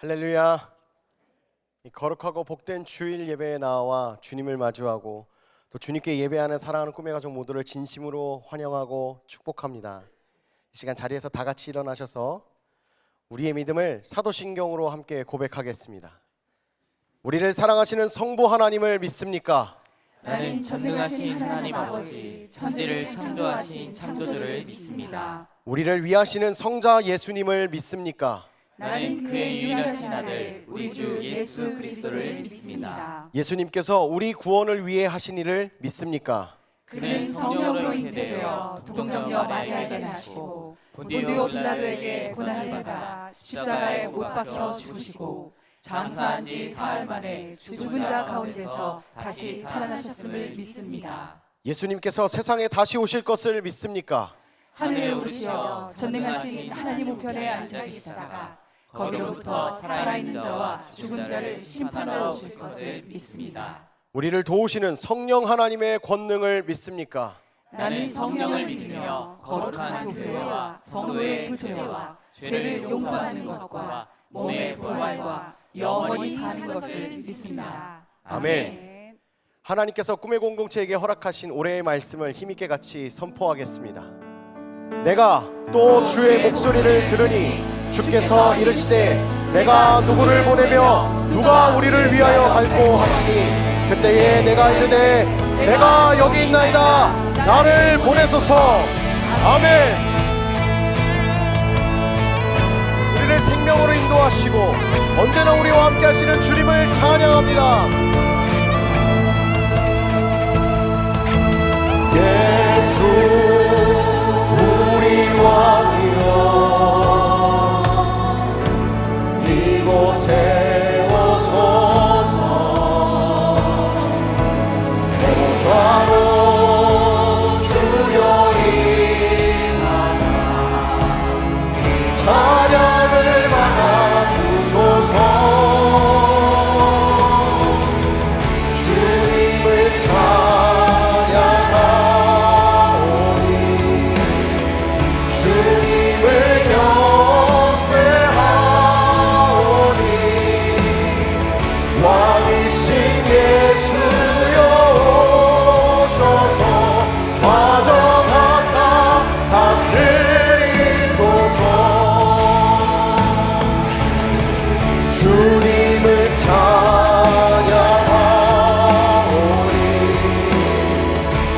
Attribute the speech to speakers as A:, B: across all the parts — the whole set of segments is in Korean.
A: 할렐루야. 이 거룩하고 복된 주일 예배에 나와 주님을 마주하고 또 주님께 예배하는 사랑하는 꿈의 가족 모두를 진심으로 환영하고 축복합니다. 이 시간 자리에서 다 같이 일어나셔서 우리의 믿음을 사도신경으로 함께 고백하겠습니다. 우리를 사랑하시는 성부 하나님을 믿습니까?
B: 나는 전능하신 하나님 아버지, 천지를 창조하신 창조주를 믿습니다.
A: 우리를 위하시는 성자 예수님을 믿습니까?
B: 나는 그의 유일하신 아들, 우리 주 예수 그리스도를 믿습니다.
A: 예수님께서 우리 구원을 위해 하신 일을 믿습니까?
B: 그는 성령으로 잉태되어 동정녀 마리아에게 나시고 본디오 빌라도에게 고난을 받아 십자가에 못 박혀 죽으시고 장사한 지 사흘 만에 죽은 자 가운데서 다시 살아나셨음을 믿습니다.
A: 예수님께서 세상에 다시 오실 것을 믿습니까?
B: 하늘에 오르시어 전능하신 하나님 우편에 앉아 계시다가 거기로부터 살아있는 자와 죽은 자를 심판하러 오실 것을 믿습니다.
A: 우리를 도우시는 성령 하나님의 권능을 믿습니까?
B: 나는 성령을 믿으며 거룩한 교회와 성도의 교제와 죄를 용서하는 것과 몸의 부활과 영원히 사는 것을 믿습니다.
A: 아멘. 하나님께서 꿈의 공동체에게 허락하신 올해의 말씀을 힘있게 같이 선포하겠습니다. 내가 또 주의 목소리를 들으니 주께서 이르시되 내가 누구를 보내며 누가 우리를 위하여 갈고 하시니 그때에 내가 이르되 내가 여기 있나이다 나를 보내소서. 아멘. 우리를 생명으로 인도하시고 언제나 우리와 함께 하시는 주님을 찬양합니다. 예수 우리 왕이여 이곳에 오소서. 보좌로 주여 임하사 찬양을 받아 주소서. 주님을 찬양하오니 주님을 경배하오니 왕이신 예수여 오셔서 좌정하사 다스리소서. 주님을 찬양하오니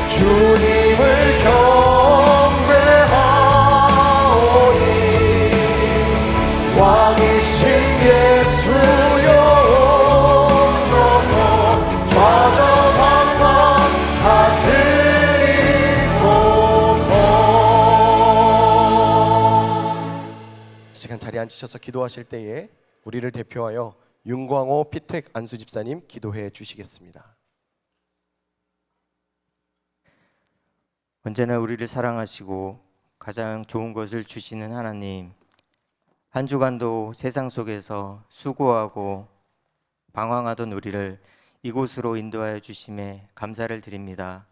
A: 주님을 경배하오니 왕이신 예수여 오셔서 좌정하사 다스리소서. 시간 자리에 앉으셔서 기도하실 때에 우리를 대표하여 윤광호 피택 안수 집사님 기도해 주시겠습니다.
C: 언제나 우리를 사랑하시고 가장 좋은 것을 주시는 하나님, 한 주간도 세상 속에서 수고하고 방황하던 우리를 이곳으로 인도하여 주심에 감사를 드립니다.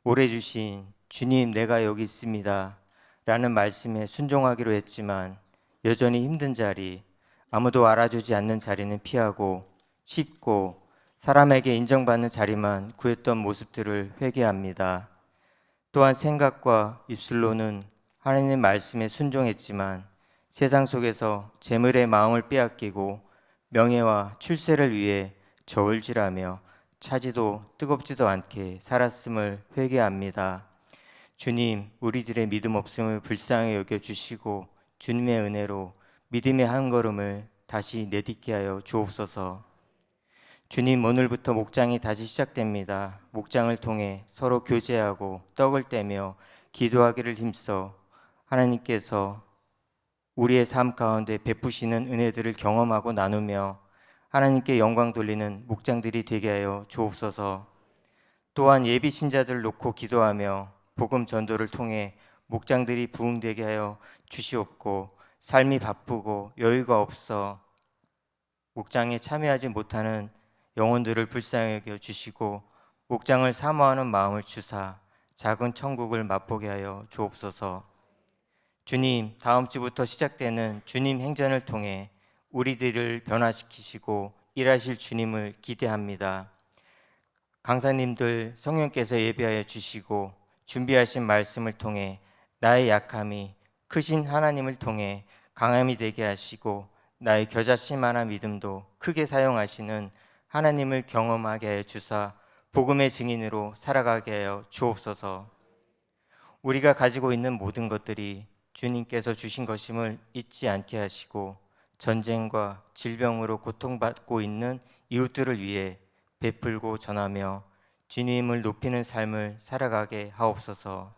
C: 올해 주신 주님 내가 여기 있습니다 라는 말씀에 순종하기로 했지만 여전히 힘든 자리, 아무도 알아주지 않는 자리는 피하고 쉽고 사람에게 인정받는 자리만 구했던 모습들을 회개합니다. 또한 생각과 입술로는 하나님의 말씀에 순종했지만 세상 속에서 재물의 마음을 빼앗기고 명예와 출세를 위해 저울질하며 차지도 뜨겁지도 않게 살았음을 회개합니다. 주님, 우리들의 믿음 없음을 불쌍히 여겨주시고 주님의 은혜로 믿음의 한 걸음을 다시 내딛게 하여 주옵소서. 주님, 오늘부터 목장이 다시 시작됩니다. 목장을 통해 서로 교제하고 떡을 떼며 기도하기를 힘써 하나님께서 우리의 삶 가운데 베푸시는 은혜들을 경험하고 나누며 하나님께 영광 돌리는 목장들이 되게 하여 주옵소서. 또한 예비 신자들을 놓고 기도하며 복음 전도를 통해 목장들이 부흥되게 하여 주시옵고 삶이 바쁘고 여유가 없어 목장에 참여하지 못하는 영혼들을 불쌍히 여겨 주시고 목장을 사모하는 마음을 주사 작은 천국을 맛보게 하여 주옵소서. 주님, 다음 주부터 시작되는 주님 행전을 통해 우리들을 변화시키시고 일하실 주님을 기대합니다. 강사님들 성령께서 예비하여 주시고 준비하신 말씀을 통해 나의 약함이 크신 하나님을 통해 강함이 되게 하시고 나의 겨자씨만한 믿음도 크게 사용하시는 하나님을 경험하게 하여 주사 복음의 증인으로 살아가게 하여 주옵소서. 우리가 가지고 있는 모든 것들이 주님께서 주신 것임을 잊지 않게 하시고 전쟁과 질병으로 고통받고 있는 이웃들을 위해 베풀고 전하며 주님을 높이는 삶을 살아가게 하옵소서.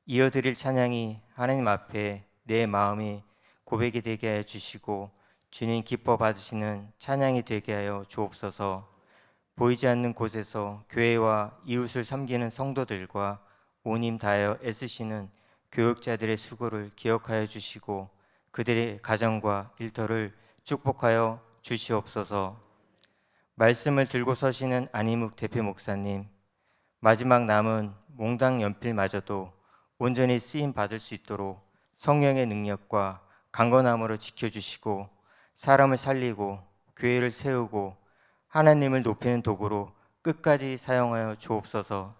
C: 이어드릴 찬양이 하나님 앞에 내 마음이 고백이 되게 하여 주시고 주님 기뻐 받으시는 찬양이 되게 하여 주옵소서. 보이지 않는 곳에서 교회와 이웃을 섬기는 성도들과 온 힘 다하여 애쓰시는 교육자들의 수고를 기억하여 주시고 그들의 가정과 일터를 축복하여 주시옵소서. 말씀을 들고 서시는 안희묵 대표 목사님, 마지막 남은 몽당 연필마저도 온전히 쓰임 받을 수 있도록 성령의 능력과 강건함으로 지켜주시고 사람을 살리고 교회를 세우고 하나님을 높이는 도구로 끝까지 사용하여 주옵소서.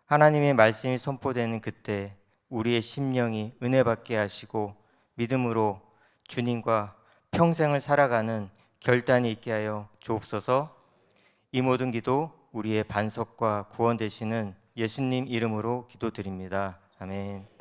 C: 하나님의 말씀이 선포되는 그때 우리의 심령이 은혜받게 하시고 믿음으로 주님과 평생을 살아가는 결단이 있게 하여 주옵소서. 이 모든 기도 우리의 반석과 구원 되시는 예수님 이름으로 기도드립니다. 아멘.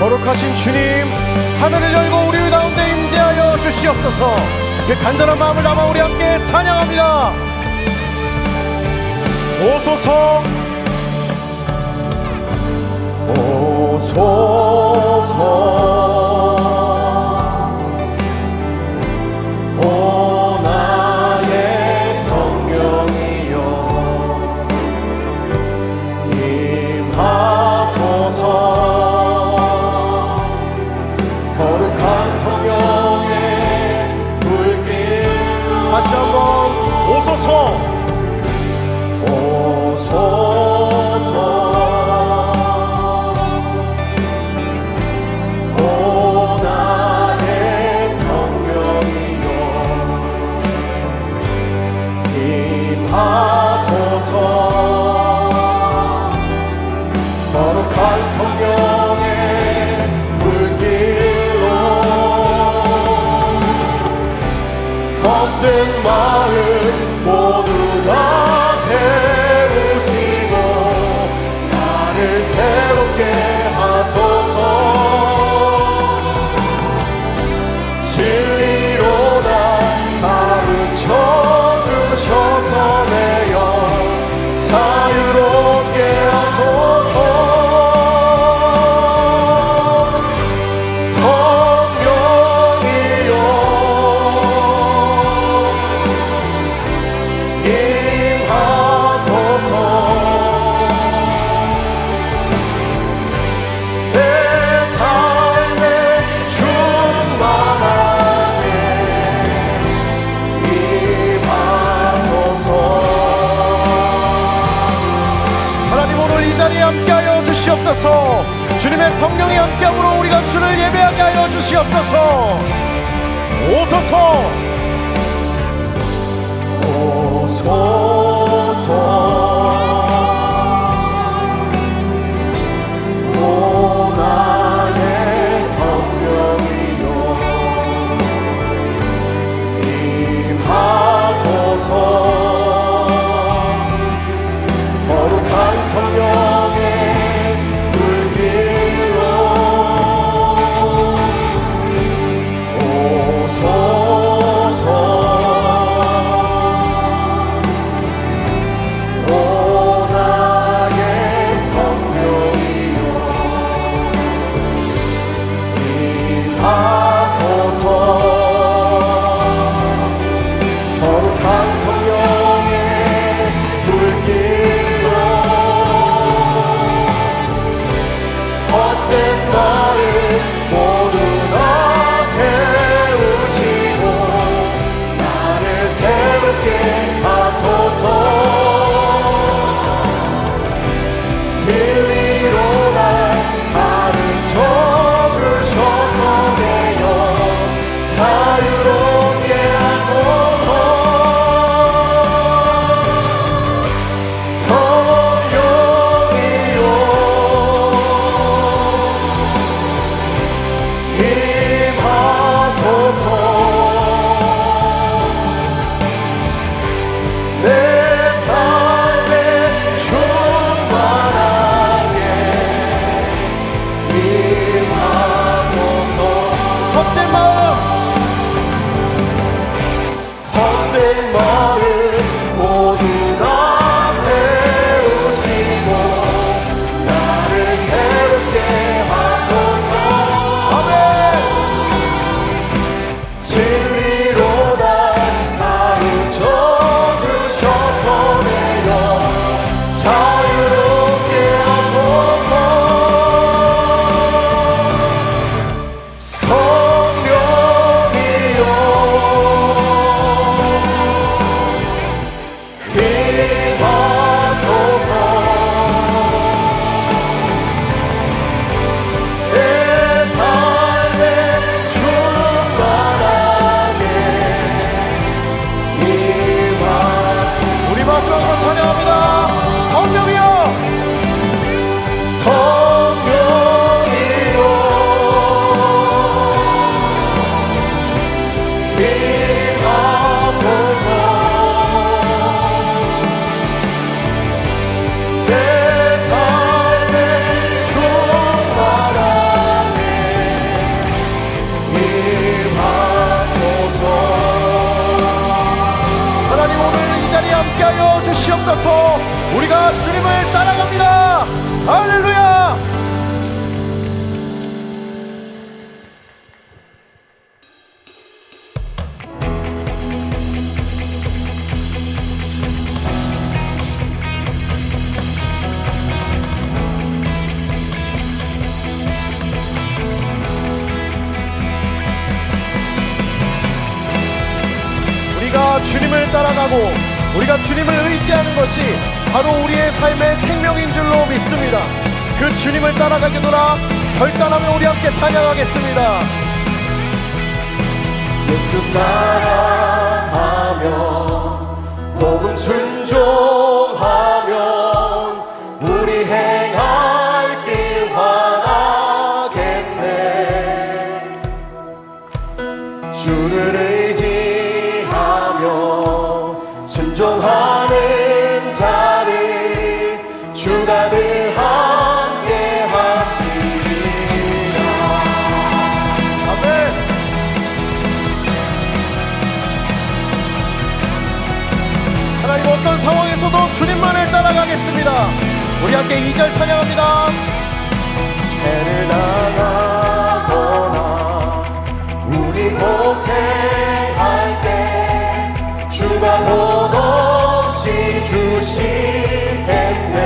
A: 거룩하신 주님, 하늘을 열고 우리 가운데 임재하여 주시옵소서. 그 간절한 마음을 담아 우리 함께 찬양합니다. 오소서 오소서 오 나의 성령이여 임하소서. 거룩한 성령의 불길 다시 한번 오소서 오소서 오 나의 성령이여 임하소서. 거룩한 성령의 불길로 헛된 마음 모두 다 태우시고 나를 새롭게 하소서. 진리로 날 가르쳐 주셔서 내 영 자유롭게 하소서. 성령이여 임하소서. 내 삶에 충만하게 임하소서. 하나님, 오늘 이 자리에 함께하여 주시옵소서. 주님의 성령이 함께함으로 우리가 주를 예배하게 하여 주시옵소서. 오소서 오소서 오 나의 성령이여 임하소서. 거룩한 성령의 불길로 오소서. 오 나의 성령이여 임하소서. 거룩한 성령의 불길로 헛된 마음 모두 다 태우시고 나를 새롭게 하소서. 진리로 날 가르쳐 주셔서 내 영 자유롭게 하소서. 성령이여 임하소서. 내 삶에 충만하게 임하소서. 헛된 마음 모두 다 태우시고 나를 새롭게 하소서. 아멘. 진리로 날 가르쳐 주셔서 내 영 자유롭게 하소서. 성령이여 주시옵소서. 우리가 주님을 따라갑니다. 할렐루야. 우리가 주님을 따라가고 우리가 주님을 의지하는 것이 바로 우리의 삶의 생명인 줄로 믿습니다. 그 주님을 따라가겠노라 결단하며 우리 함께 찬양하겠습니다. 예수 따라가며 복음 순종하면 우리 행할 길 환하겠네. 주를 의지하며 순종하는 자를 주가 늘 함께 하시리라. 아멘. 하나님 어떤 상황에서도 주님만을 따라가겠습니다. 우리 함께 2절 찬양합니다. 해를 나가거나 우리 고생할 때 주가 곧 없이 주시겠네.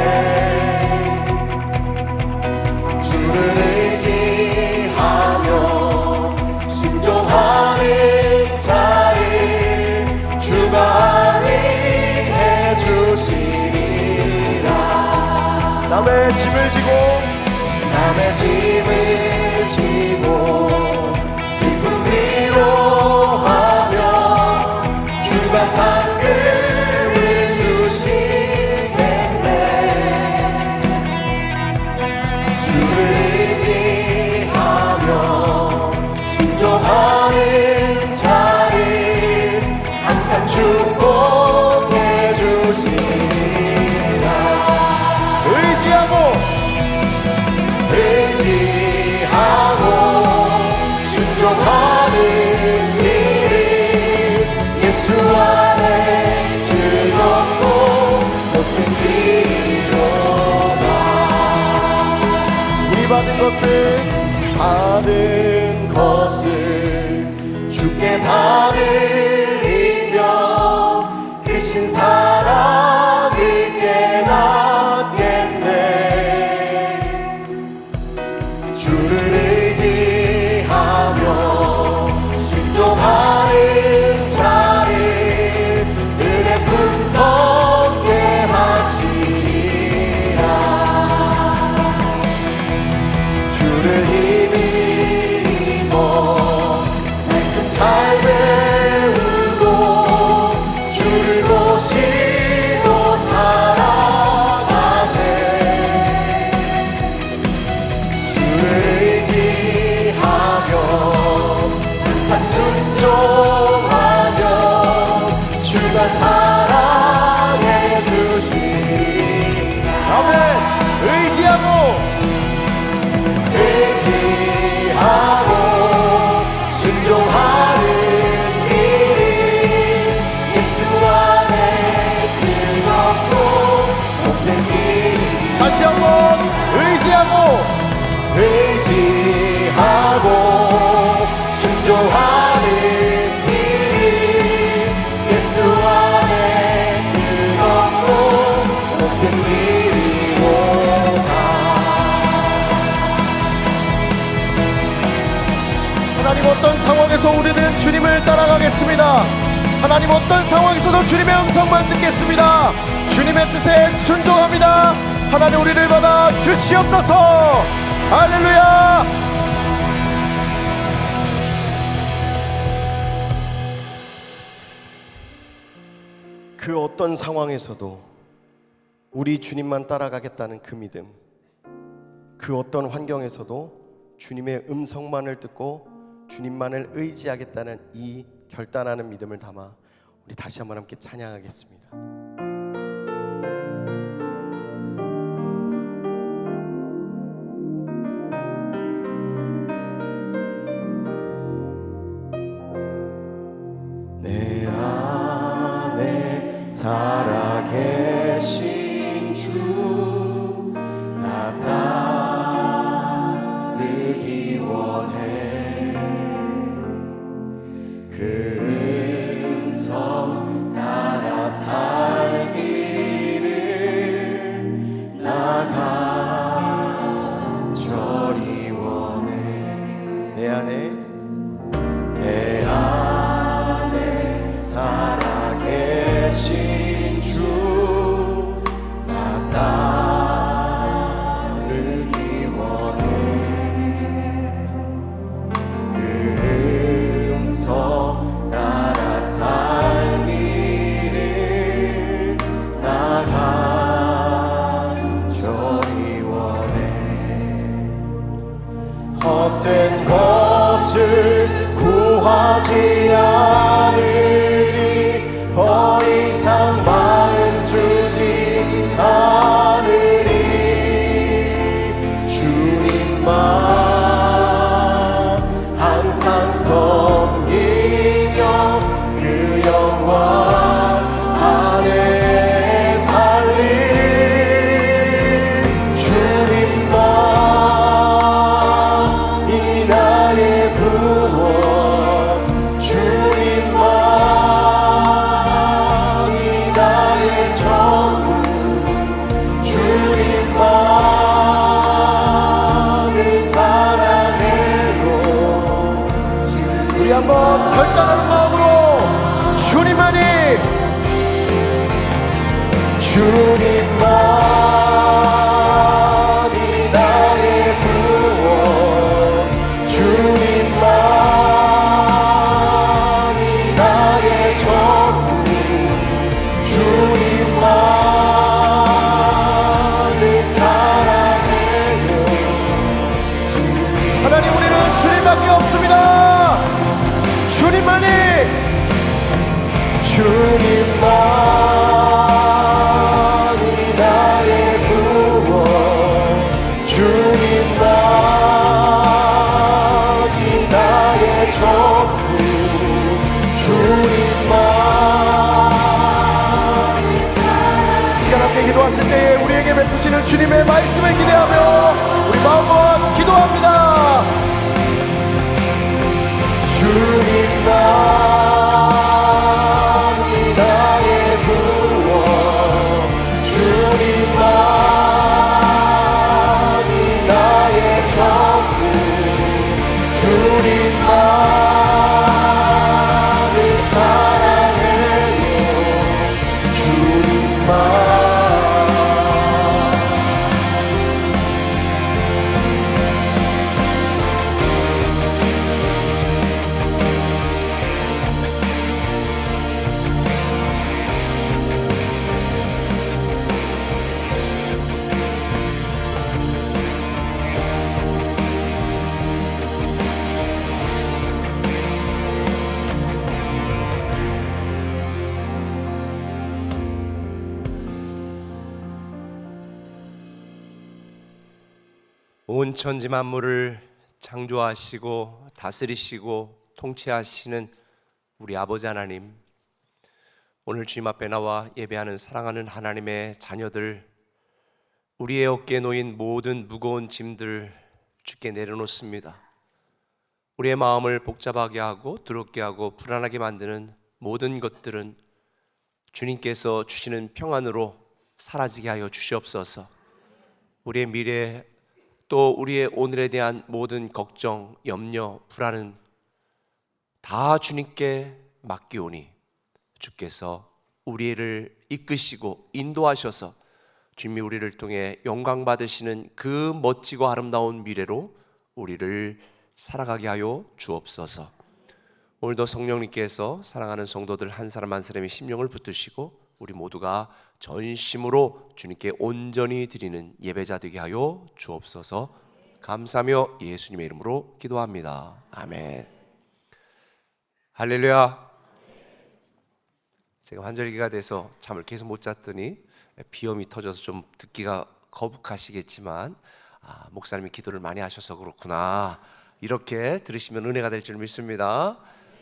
A: 주를 의지하며 순종하는 자를 주가 위해 주시리라. 남의 짐을 지고 슬픔 위로하며 주가 상급을 주시겠네. 주를 의지하며 순종하는 자를 항상 축복해 주시리라. 의지하고 순종하는 길이 예수 안에 즐겁고 복된 길이로다. 우리 받은 것을 주께 다 드리며 크신 사랑을 깨닫겠네. 주를 의지하며 순종하는 자를 은혜 풍성케 하시리라. 주를 힘입어 말씀 잘 배우고 주를 모시고 살아가세. 순종하며 주가 사랑해 주시리. 아멘. 의지하고 순종하는 길이 예수 안에 즐겁고 복된 길이. 다시 한번 의지하고 순종하는 길이 예수 안에 즐겁고 복된 길이로다. 하나님 어떤 상황에서 우리는 주님을 따라가겠습니다. 하나님 어떤 상황에서도 주님의 음성만 듣겠습니다. 주님의 뜻에 순종합니다. 하나님 우리를 받아 주시옵소서. 할렐루야. 그 어떤 상황에서도 우리 주님만 따라가겠다는 그 믿음, 그 어떤 환경에서도 주님의 음성만을 듣고 주님만을 의지하겠다는 이 결단하는 믿음을 담아 우리 다시 한번 함께 찬양하겠습니다. 내 안에 살아계신 주 나 따르기 원해. 그 음성 따라 살기를 나가 저리 원해. 내 안에 살아계신 주 나 따르기 원해. 그 음성 따라 살기를 나가 저리 원해. 헛된 것을 구하지 않으리. 더 이상 마음 주지 않으리. 주님만 항상 섬기며 그 영광 안에 살리. 주님만 이 나의 구원. 주님만 이 나의 전부. 주님만을 사랑해요. 우리 한번 결단하는 마음으로 주님만이, 주님만이 나의 구원. 주님만이 나의 전부. 주님만을 사랑해요. 하나님, 우리는 주님밖에 없습니다. 주님만이, 주님만이 나의 구원. 주님만이 나의 전부. 주님만을 사랑해요. 시간 함께 기도하실 때에 우리에게 베푸시는 주님의 말씀을 기대하며 우리 마음과 기도합니다. 주님만이 나의 구원. 주님만이 나의 전부. 주님만을 사랑해요. 주님만.
D: 온 천지 만물을 창조하시고 다스리시고 통치하시는 우리 아버지 하나님, 오늘 주님 앞에 나와 예배하는 사랑하는 하나님의 자녀들, 우리의 어깨에 놓인 모든 무거운 짐들 주께 내려놓습니다. 우리의 마음을 복잡하게 하고 두렵게 하고 불안하게 만드는 모든 것들은 주님께서 주시는 평안으로 사라지게 하여 주시옵소서. 우리의 미래, 또 우리의 오늘에 대한 모든 걱정, 염려, 불안은 다 주님께 맡기오니 주께서 우리를 이끄시고 인도하셔서 주님이 우리를 통해 영광 받으시는 그 멋지고 아름다운 미래로 우리를 살아가게 하여 주옵소서. 오늘도 성령님께서 사랑하는 성도들 한 사람 한 사람의 심령을 붙드시고 우리 모두가 전심으로 주님께 온전히 드리는 예배자 되게 하여 주옵소서. 감사하며 예수님의 이름으로 기도합니다. 아멘. 할렐루야. 제가 환절기가 돼서 잠을 계속 못 잤더니 비염이 터져서 좀 듣기가 거북하시겠지만 목사님이 기도를 많이 하셔서 그렇구나, 이렇게 들으시면 은혜가 될 줄 믿습니다.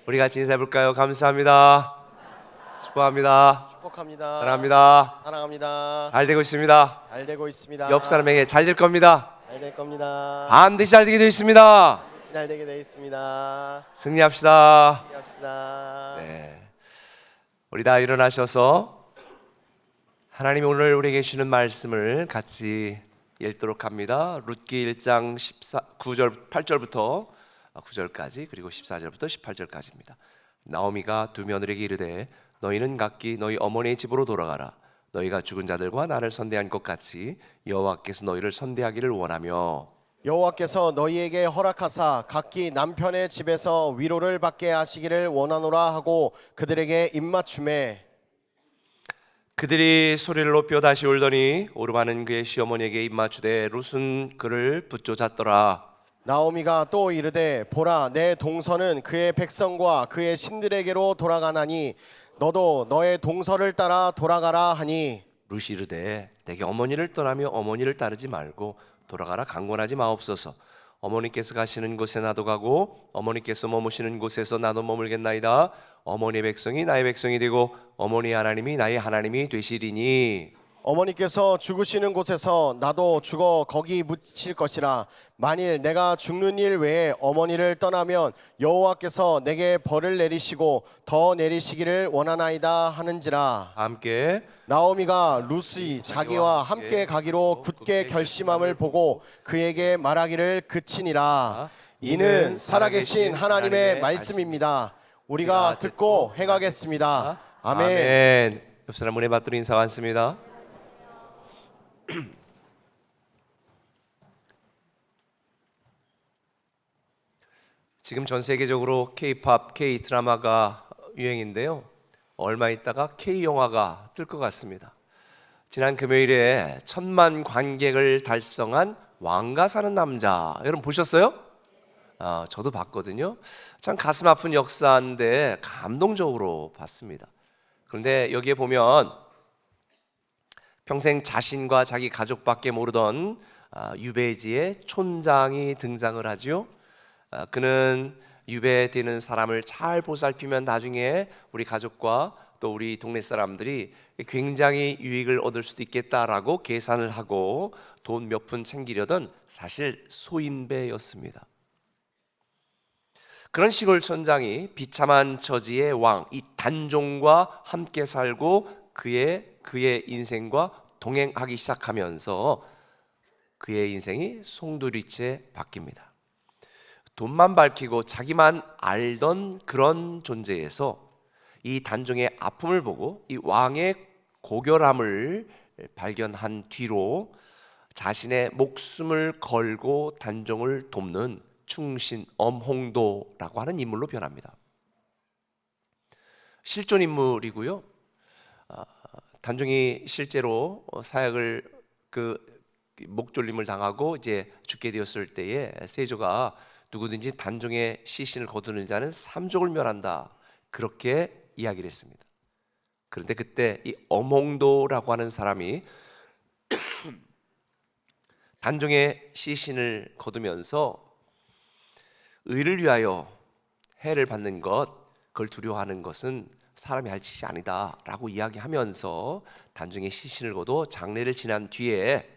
D: 우리 같이 인사해 볼까요? 감사합니다. 축복합니다.
A: 축복합니다.
D: 사랑합니다.
A: 사랑합니다.
D: 잘 되고 있습니다.
A: 잘 되고 있습니다.
D: 옆 사람에게 잘 될 겁니다.
A: 잘 될 겁니다.
D: 반드시 잘 되게 되어 있습니다.
A: 잘 되게 돼 있습니다.
D: 승리합시다.
A: 합시다.
D: 네. 우리 다 일어나셔서 하나님이 오늘 우리에게 주시는 말씀을 같이 읽도록 합니다. 룻기 1장 9절 8절부터 9절까지 그리고 14절부터 18절까지입니다. 나오미가 두 며느리에게 이르되 너희는 각기 너희 어머니의 집으로 돌아가라. 너희가 죽은 자들과 나를 선대한 것 같이 여호와께서 너희를 선대하기를 원하며
A: 여호와께서 너희에게 허락하사 각기 남편의 집에서 위로를 받게 하시기를 원하노라 하고 그들에게 입맞춤에
D: 그들이 소리를 높여 다시 울더니 오르바는 그의 시어머니에게 입맞추되 룻은 그를 붙쫓았더라.
A: 나오미가 또 이르되 보라 내 동서는 그의 백성과 그의 신들에게로 돌아가나니 너도 너의 동서를 따라 돌아가라 하니
D: 룻이 이르되 내게 어머니를 떠나며 어머니를 따르지 말고 돌아가라 강권하지 마옵소서. 어머니께서 가시는 곳에 나도 가고 어머니께서 머무시는 곳에서 나도 머물겠나이다. 어머니의 백성이 나의 백성이 되고 어머니 하나님이 나의 하나님이 되시리니
A: 어머니께서 죽으시는 곳에서 나도 죽어 거기 묻힐 것이라. 만일 내가 죽는 일 외에 어머니를 떠나면 여호와께서 내게 벌을 내리시고 더 내리시기를 원하나이다 하는지라.
D: 함께
A: 나오미가 룻이 자기와 함께 가기로 굳게 결심함을 보고 그에게 말하기를 그치니라. 이는 살아계신 하나님의 말씀입니다. 우리가 듣고 행하겠습니다. 아멘.
D: 아멘. 옆 사람 문에 받들어 인사 왔습니다. 지금 전 세계적으로 K-팝, K-드라마가 유행인데요. 얼마 있다가 K-영화가 뜰 것 같습니다. 지난 금요일에 1,000만 관객을 달성한 왕가 사는 남자, 여러분 보셨어요? 저도 봤거든요. 참 가슴 아픈 역사인데 감동적으로 봤습니다. 그런데 여기에 보면 평생 자신과 자기 가족밖에 모르던 유배지의 촌장이 등장을 하죠. 그는 유배되는 사람을 잘 보살피면 나중에 우리 가족과 또 우리 동네 사람들이 굉장히 유익을 얻을 수도 있겠다라고 계산을 하고 돈 몇 푼 챙기려던 사실 소인배였습니다. 그런 시골 촌장이 비참한 처지의 왕 이 단종과 함께 살고 그의 인생과 동행하기 시작하면서 그의 인생이 송두리째 바뀝니다. 돈만 밝히고 자기만 알던 그런 존재에서 이 단종의 아픔을 보고 이 왕의 고결함을 발견한 뒤로 자신의 목숨을 걸고 단종을 돕는 충신 엄홍도라고 하는 인물로 변합니다. 실존 인물이고요. 단종이 실제로 사약을 목졸림을 당하고 이제 죽게 되었을 때에 세조가 누구든지 단종의 시신을 거두는 자는 삼족을 멸한다 그렇게 이야기를 했습니다. 그런데 그때 이 엄홍도라고 하는 사람이 단종의 시신을 거두면서 의를 위하여 해를 받는 그걸 두려워하는 것은 사람이 할 짓이 아니다라고 이야기하면서 단종의 시신을 거둬 장례를 지난 뒤에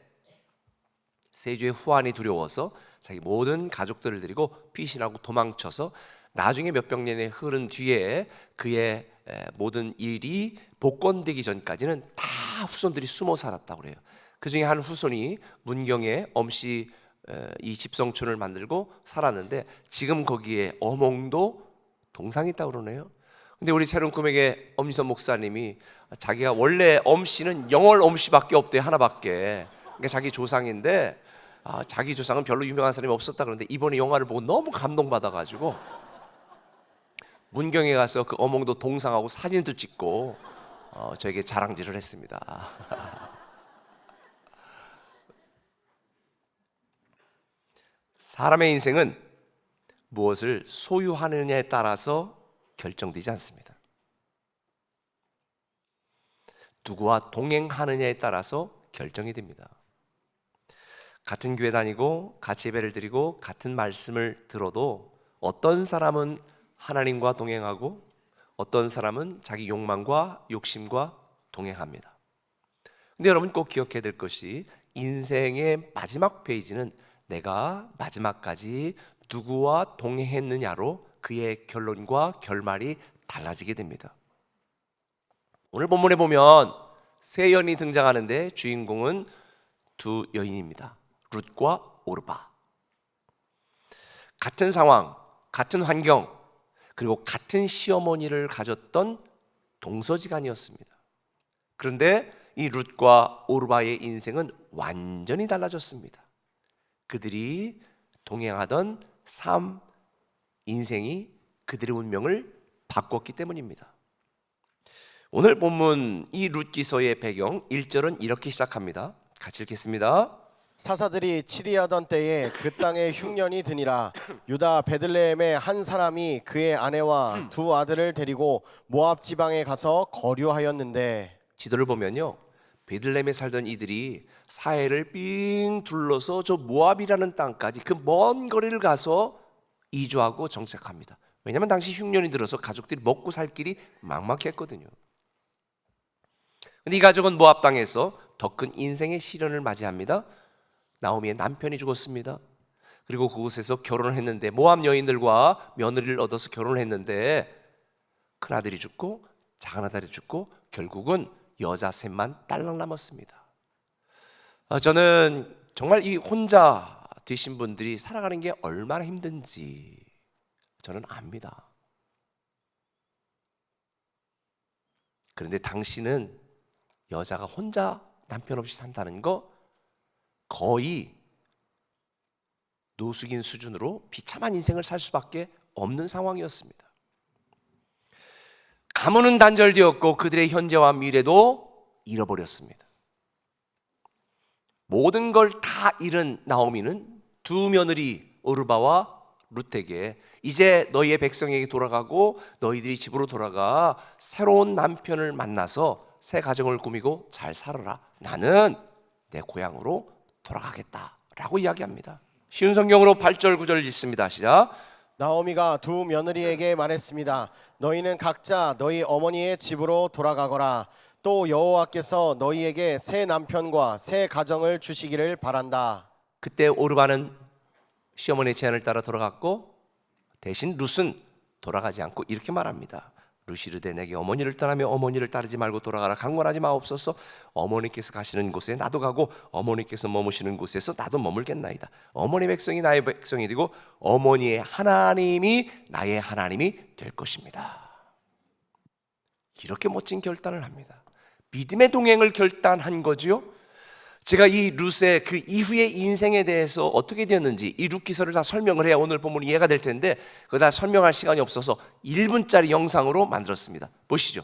D: 세조의 후환이 두려워서 자기 모든 가족들을 데리고 피신하고 도망쳐서 나중에 몇백 년이 흐른 뒤에 그의 모든 일이 복권되기 전까지는 다 후손들이 숨어 살았다고 그래요. 그 중에 한 후손이 문경에 엄씨 이 집성촌을 만들고 살았는데 지금 거기에 엄홍도 동상이 있다고 그러네요. 근데 우리 새로운 꿈에게 엄지선 목사님이 자기가 원래 엄씨는 영월 엄씨밖에 없대, 하나밖에. 그러니까 자기 조상인데 자기 조상은 별로 유명한 사람이 없었다 그러는데 이번에 영화를 보고 너무 감동받아가지고 문경에 가서 그 엄홍도 동상하고 사진도 찍고 저에게 자랑질을 했습니다. 사람의 인생은 무엇을 소유하느냐에 따라서 결정되지 않습니다. 누구와 동행하느냐에 따라서 결정이 됩니다. 같은 교회 다니고 같이 예배를 드리고 같은 말씀을 들어도 어떤 사람은 하나님과 동행하고 어떤 사람은 자기 욕망과 욕심과 동행합니다. 근데 여러분 꼭 기억해야 될 것이 인생의 마지막 페이지는 내가 마지막까지 누구와 동행했느냐로 그의 결론과 결말이 달라지게 됩니다. 오늘 본문에 보면 세 여인이 등장하는데 주인공은 두 여인입니다. 룻과 오르바. 같은 상황, 같은 환경, 그리고 같은 시어머니를 가졌던 동서지간이었습니다. 그런데 이 룻과 오르바의 인생은 완전히 달라졌습니다. 그들이 동행하던 삶, 인생이 그들의 운명을 바꿨기 때문입니다. 오늘 본문 이 룻기서의 배경 1절은 이렇게 시작합니다. 같이 읽겠습니다.
A: 사사들이 치리하던 때에 그 땅에 흉년이 드니라. 유다 베들레헴의 한 사람이 그의 아내와 두 아들을 데리고 모압 지방에 가서 거류하였는데,
D: 지도를 보면요, 베들레헴에 살던 이들이 사해를 삥 둘러서 저 모압이라는 땅까지 그 먼 거리를 가서 이주하고 정착합니다. 왜냐하면 당시 흉년이 들어서 가족들이 먹고 살 길이 막막했거든요. 근데 이 가족은 모압 땅에서 더 큰 인생의 시련을 맞이합니다. 나오미의 남편이 죽었습니다. 그리고 그곳에서 결혼을 했는데, 모압 여인들과 며느리를 얻어서 결혼을 했는데 큰아들이 죽고 작은아들이 죽고 결국은 여자 셋만 딸랑 남았습니다. 저는 정말 이 혼자 되신 분들이 살아가는 게 얼마나 힘든지 저는 압니다. 그런데 당신은 여자가 혼자 남편 없이 산다는 거 거의 노숙인 수준으로 비참한 인생을 살 수밖에 없는 상황이었습니다. 가문은 단절되었고 그들의 현재와 미래도 잃어버렸습니다. 모든 걸 다 잃은 나오미는 두 며느리 오르바와 룻에게 이제 너희의 백성에게 돌아가고 너희들이 집으로 돌아가 새로운 남편을 만나서 새 가정을 꾸미고 잘 살아라. 나는 내 고향으로 돌아가겠다라고 이야기합니다. 쉬운 성경으로 8절 9절 읽습니다. 시작.
A: 나오미가 두 며느리에게 말했습니다. 너희는 각자 너희 어머니의 집으로 돌아가거라. 또 여호와께서 너희에게 새 남편과 새 가정을 주시기를 바란다.
D: 그때 오르바는 시어머니의 제안을 따라 돌아갔고 대신 룻은 돌아가지 않고 이렇게 말합니다. 룻이 이르되 내게 어머니를 떠나며 어머니를 따르지 말고 돌아가라. 강권하지 마옵소서. 어머니께서 가시는 곳에 나도 가고 어머니께서 머무시는 곳에서 나도 머물겠나이다. 어머니 백성이 나의 백성이 되고 어머니의 하나님이 나의 하나님이 될 것입니다. 이렇게 멋진 결단을 합니다. 믿음의 동행을 결단한 거지요. 제가 이 룻의 그 이후의 인생에 대해서 어떻게 되었는지 이 룻기서를 다 설명을 해야 오늘 본문이 이해가 될 텐데 그거 다 설명할 시간이 없어서 1분짜리 영상으로 만들었습니다. 보시죠.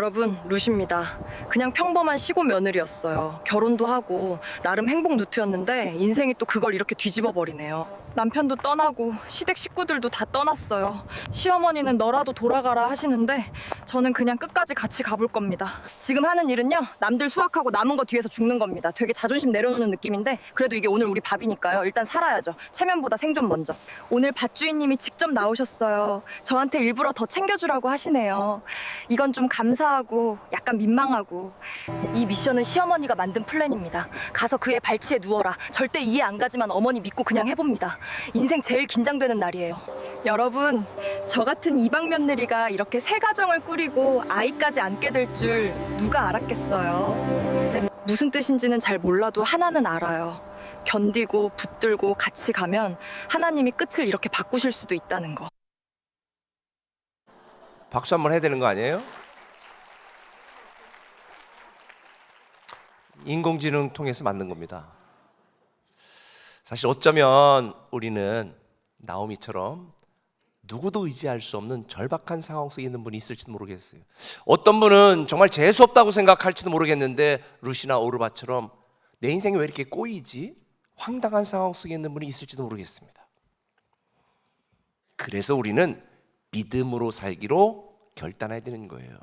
E: 여러분, 룻입니다. 그냥 평범한 시골 며느리였어요. 결혼도 하고 나름 행복 루트였는데 인생이 또 그걸 이렇게 뒤집어 버리네요. 남편도 떠나고 시댁 식구들도 다 떠났어요. 시어머니는 너라도 돌아가라 하시는데 저는 그냥 끝까지 같이 가볼 겁니다. 지금 하는 일은요, 남들 수확하고 남은 거 뒤에서 죽는 겁니다. 되게 자존심 내려놓는 느낌인데 그래도 이게 오늘 우리 밥이니까요. 일단 살아야죠. 체면보다 생존 먼저. 오늘 밭주인님이 직접 나오셨어요. 저한테 일부러 더 챙겨주라고 하시네요. 이건 좀 감사하고 약간 민망하고. 이 미션은 시어머니가 만든 플랜입니다. 가서 그의 발치에 누워라. 절대 이해 안 가지만 어머니 믿고 그냥 해봅니다. 인생 제일 긴장되는 날이에요. 여러분, 저 같은 이방 며느리가 이렇게 새 가정을 꾸리고 아이까지 안게 될 줄 누가 알았겠어요. 무슨 뜻인지는 잘 몰라도 하나는 알아요. 견디고 붙들고 같이 가면 하나님이 끝을 이렇게 바꾸실 수도 있다는 거.
D: 박수 한번 해야 되는 거 아니에요? 인공지능 통해서 만든 겁니다. 사실 어쩌면 우리는 나오미처럼 누구도 의지할 수 없는 절박한 상황 속에 있는 분이 있을지도 모르겠어요. 어떤 분은 정말 재수없다고 생각할지도 모르겠는데 룻이나 오르바처럼 내 인생이 왜 이렇게 꼬이지? 황당한 상황 속에 있는 분이 있을지도 모르겠습니다. 그래서 우리는 믿음으로 살기로 결단해야 되는 거예요.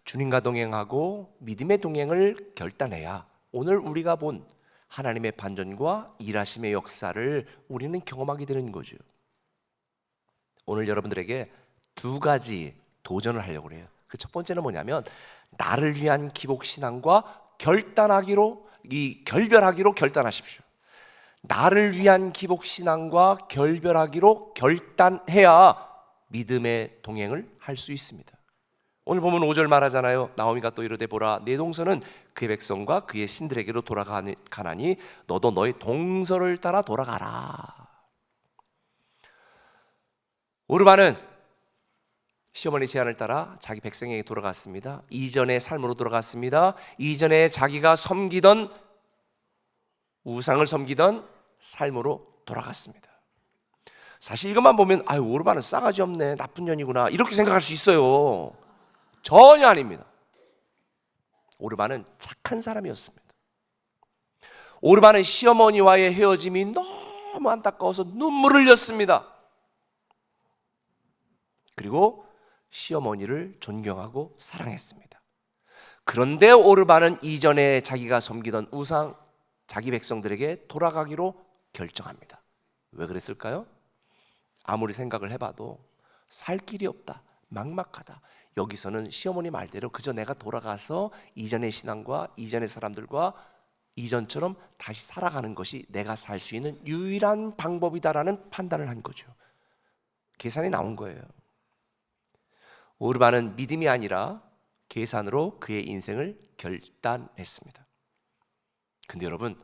D: 주님과 동행하고 믿음의 동행을 결단해야 오늘 우리가 본 하나님의 반전과 일하심의 역사를 우리는 경험하게 되는 거죠. 오늘 여러분들에게 두 가지 도전을 하려고 그래요. 그 첫 번째는 뭐냐면 나를 위한 기복신앙과 결단하기로 결별하기로 결단하십시오. 나를 위한 기복신앙과 결별하기로 결단해야 믿음의 동행을 할 수 있습니다. 오늘 보면 5절 말하잖아요. 나오미가 또 이르되 보라 내 동서는 그의 백성과 그의 신들에게로 돌아가나니 너도 너의 동서를 따라 돌아가라. 오르반은 시어머니 제안을 따라 자기 백성에게 돌아갔습니다. 이전의 삶으로 돌아갔습니다. 이전에 자기가 섬기던 우상을 섬기던 삶으로 돌아갔습니다. 사실 이것만 보면 아유 오르반은 싸가지 없네, 나쁜 년이구나 이렇게 생각할 수 있어요. 전혀 아닙니다. 오르반은 착한 사람이었습니다. 오르반은 시어머니와의 헤어짐이 너무 안타까워서 눈물을 흘렸습니다. 그리고 시어머니를 존경하고 사랑했습니다. 그런데 오르반은 이전에 자기가 섬기던 우상, 자기 백성들에게 돌아가기로 결정합니다. 왜 그랬을까요? 아무리 생각을 해봐도 살 길이 없다, 막막하다. 여기서는 시어머니 말대로 그저 내가 돌아가서 이전의 신앙과 이전의 사람들과 이전처럼 다시 살아가는 것이 내가 살 수 있는 유일한 방법이다라는 판단을 한 거죠. 계산이 나온 거예요. 오르반은 믿음이 아니라 계산으로 그의 인생을 결단했습니다. 근데 여러분,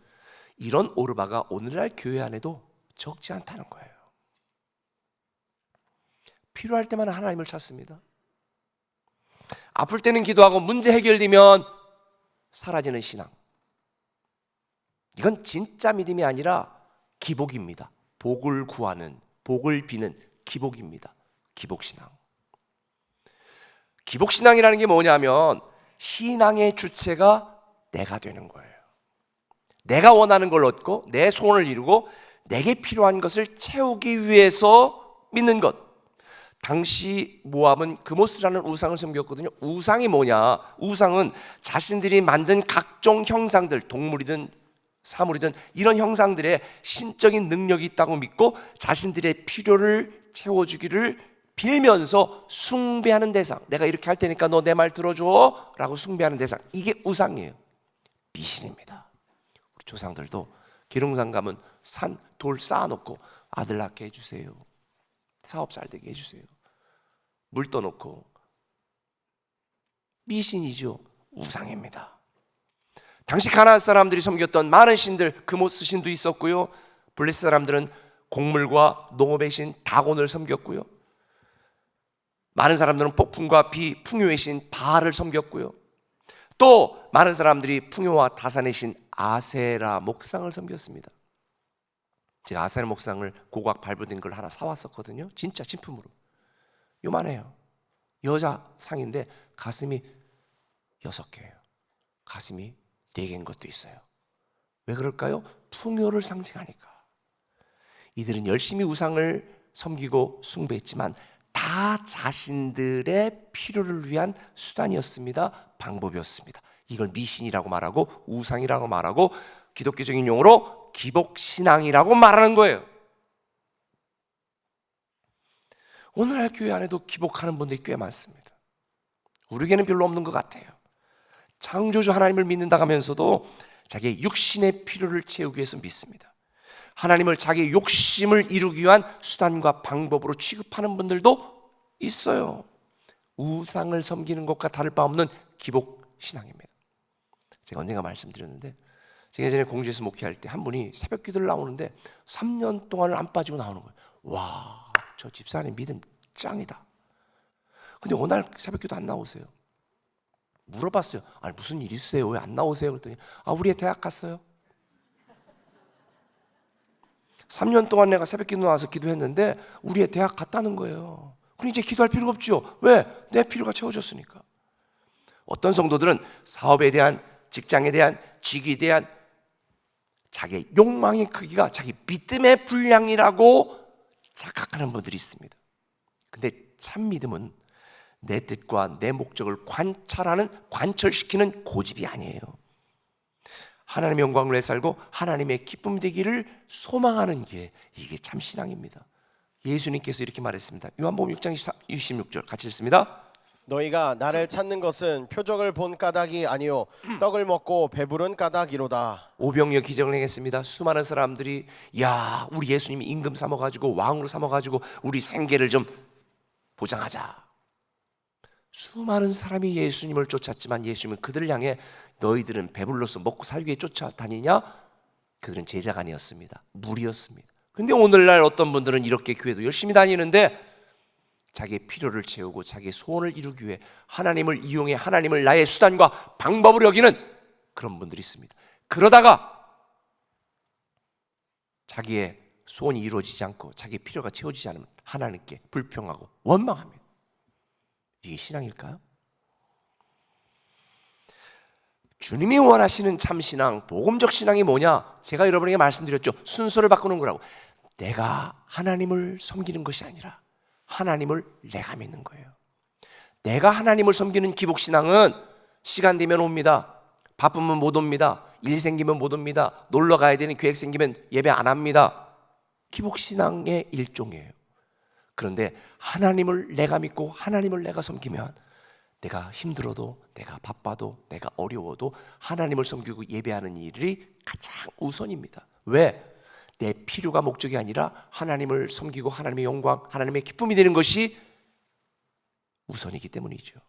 D: 이런 오르바가 오늘날 교회 안에도 적지 않다는 거예요. 필요할 때만 하나님을 찾습니다. 아플 때는 기도하고 문제 해결되면 사라지는 신앙. 이건 진짜 믿음이 아니라 기복입니다. 복을 구하는, 복을 비는 기복입니다. 기복신앙. 기복신앙이라는 게 뭐냐면 신앙의 주체가 내가 되는 거예요. 내가 원하는 걸 얻고 내 소원을 이루고 내게 필요한 것을 채우기 위해서 믿는 것. 당시 모압은 그모스라는 우상을 섬겼거든요. 우상이 뭐냐? 우상은 자신들이 만든 각종 형상들, 동물이든 사물이든 이런 형상들의 신적인 능력이 있다고 믿고 자신들의 필요를 채워주기를 빌면서 숭배하는 대상. 내가 이렇게 할 테니까 너 내 말 들어줘 라고 숭배하는 대상. 이게 우상이에요. 미신입니다. 우리 조상들도 계룡산 가면 산, 돌 쌓아놓고 아들 낳게 해주세요, 사업 잘 되게 해주세요, 물 떠놓고. 미신이죠. 우상입니다. 당시 가나안 사람들이 섬겼던 많은 신들, 그모스 신도 있었고요. 블레스 사람들은 곡물과 농업의 신 다곤을 섬겼고요. 많은 사람들은 폭풍과 비, 풍요의 신 바알을 섬겼고요. 또 많은 사람들이 풍요와 다산의 신 아세라 목상을 섬겼습니다. 제가 아세라 목상을 고각 발부된 걸 하나 사왔었거든요. 진짜 진품으로. 요만해요. 여자 상인데 가슴이 6개예요. 가슴이 4개인 것도 있어요. 왜 그럴까요? 풍요를 상징하니까. 이들은 열심히 우상을 섬기고 숭배했지만 다 자신들의 필요를 위한 수단이었습니다. 방법이었습니다. 이걸 미신이라고 말하고 우상이라고 말하고 기독교적인 용어로 기복신앙이라고 말하는 거예요. 오늘날 교회 안에도 기복하는 분들이 꽤 많습니다. 우리에게는 별로 없는 것 같아요. 창조주 하나님을 믿는다 하면서도 자기의 육신의 필요를 채우기 위해서 믿습니다. 하나님을 자기의 욕심을 이루기 위한 수단과 방법으로 취급하는 분들도 있어요. 우상을 섬기는 것과 다를 바 없는 기복신앙입니다. 제가 언젠가 말씀드렸는데, 제가 예전에 공주에서 목회할 때 한 분이 새벽 기도를 나오는데 3년 동안을 안 빠지고 나오는 거예요. 와, 저 집사님 믿음 짱이다. 근데 어느 날 새벽 기도 안 나오세요. 물어봤어요. 아니 무슨 일 있으세요? 왜 안 나오세요? 그랬더니 우리 애 대학 갔어요. 3년 동안 내가 새벽 기도 나와서 기도했는데 우리 애 대학 갔다는 거예요. 그럼 이제 기도할 필요가 없죠. 왜? 내 필요가 채워졌으니까. 어떤 성도들은 사업에 대한, 직장에 대한, 직위에 대한 자기의 욕망의 크기가 자기 믿음의 분량이라고 착각하는 분들이 있습니다. 근데 참 믿음은 내 뜻과 내 목적을 관철시키는 고집이 아니에요. 하나님의 영광을 위해 살고 하나님의 기쁨 되기를 소망하는 게 이게 참 신앙입니다. 예수님께서 이렇게 말했습니다. 요한복음 6장 26절 같이 읽습니다.
A: 너희가 나를 찾는 것은 표적을 본 까닭이 아니요 떡을 먹고 배부른 까닭이로다.
D: 오병이어 기적을 행했습니다. 수많은 사람들이 야, 우리 예수님이 임금 삼아가지고 왕으로 삼아가지고 우리 생계를 좀 보장하자. 수많은 사람이 예수님을 쫓았지만 예수님은 그들을 향해 너희들은 배불러서 먹고 살기 위해 쫓아다니냐? 그들은 제자가 아니었습니다. 무리였습니다. 근데 오늘날 어떤 분들은 이렇게 교회도 열심히 다니는데 자기의 필요를 채우고 자기의 소원을 이루기 위해 하나님을 이용해 하나님을 나의 수단과 방법으로 여기는 그런 분들이 있습니다. 그러다가 자기의 소원이 이루어지지 않고 자기의 필요가 채워지지 않으면 하나님께 불평하고 원망합니다. 이게 신앙일까요? 주님이 원하시는 참신앙, 복음적 신앙이 뭐냐? 제가 여러분에게 말씀드렸죠. 순서를 바꾸는 거라고. 내가 하나님을 섬기는 것이 아니라 하나님을 내가 믿는 거예요. 내가 하나님을 섬기는 기복신앙은 시간 되면 옵니다. 바쁘면 못 옵니다. 일 생기면 못 옵니다. 놀러 가야 되는 계획 생기면 예배 안 합니다. 기복신앙의 일종이에요. 그런데 하나님을 내가 믿고 하나님을 내가 섬기면 내가 힘들어도 내가 바빠도 내가 어려워도 하나님을 섬기고 예배하는 일이 가장 우선입니다. 왜? 내 필요가 목적이 아니라 하나님을 섬기고 하나님의 영광, 하나님의 기쁨이 되는 것이 우선이기 때문이죠.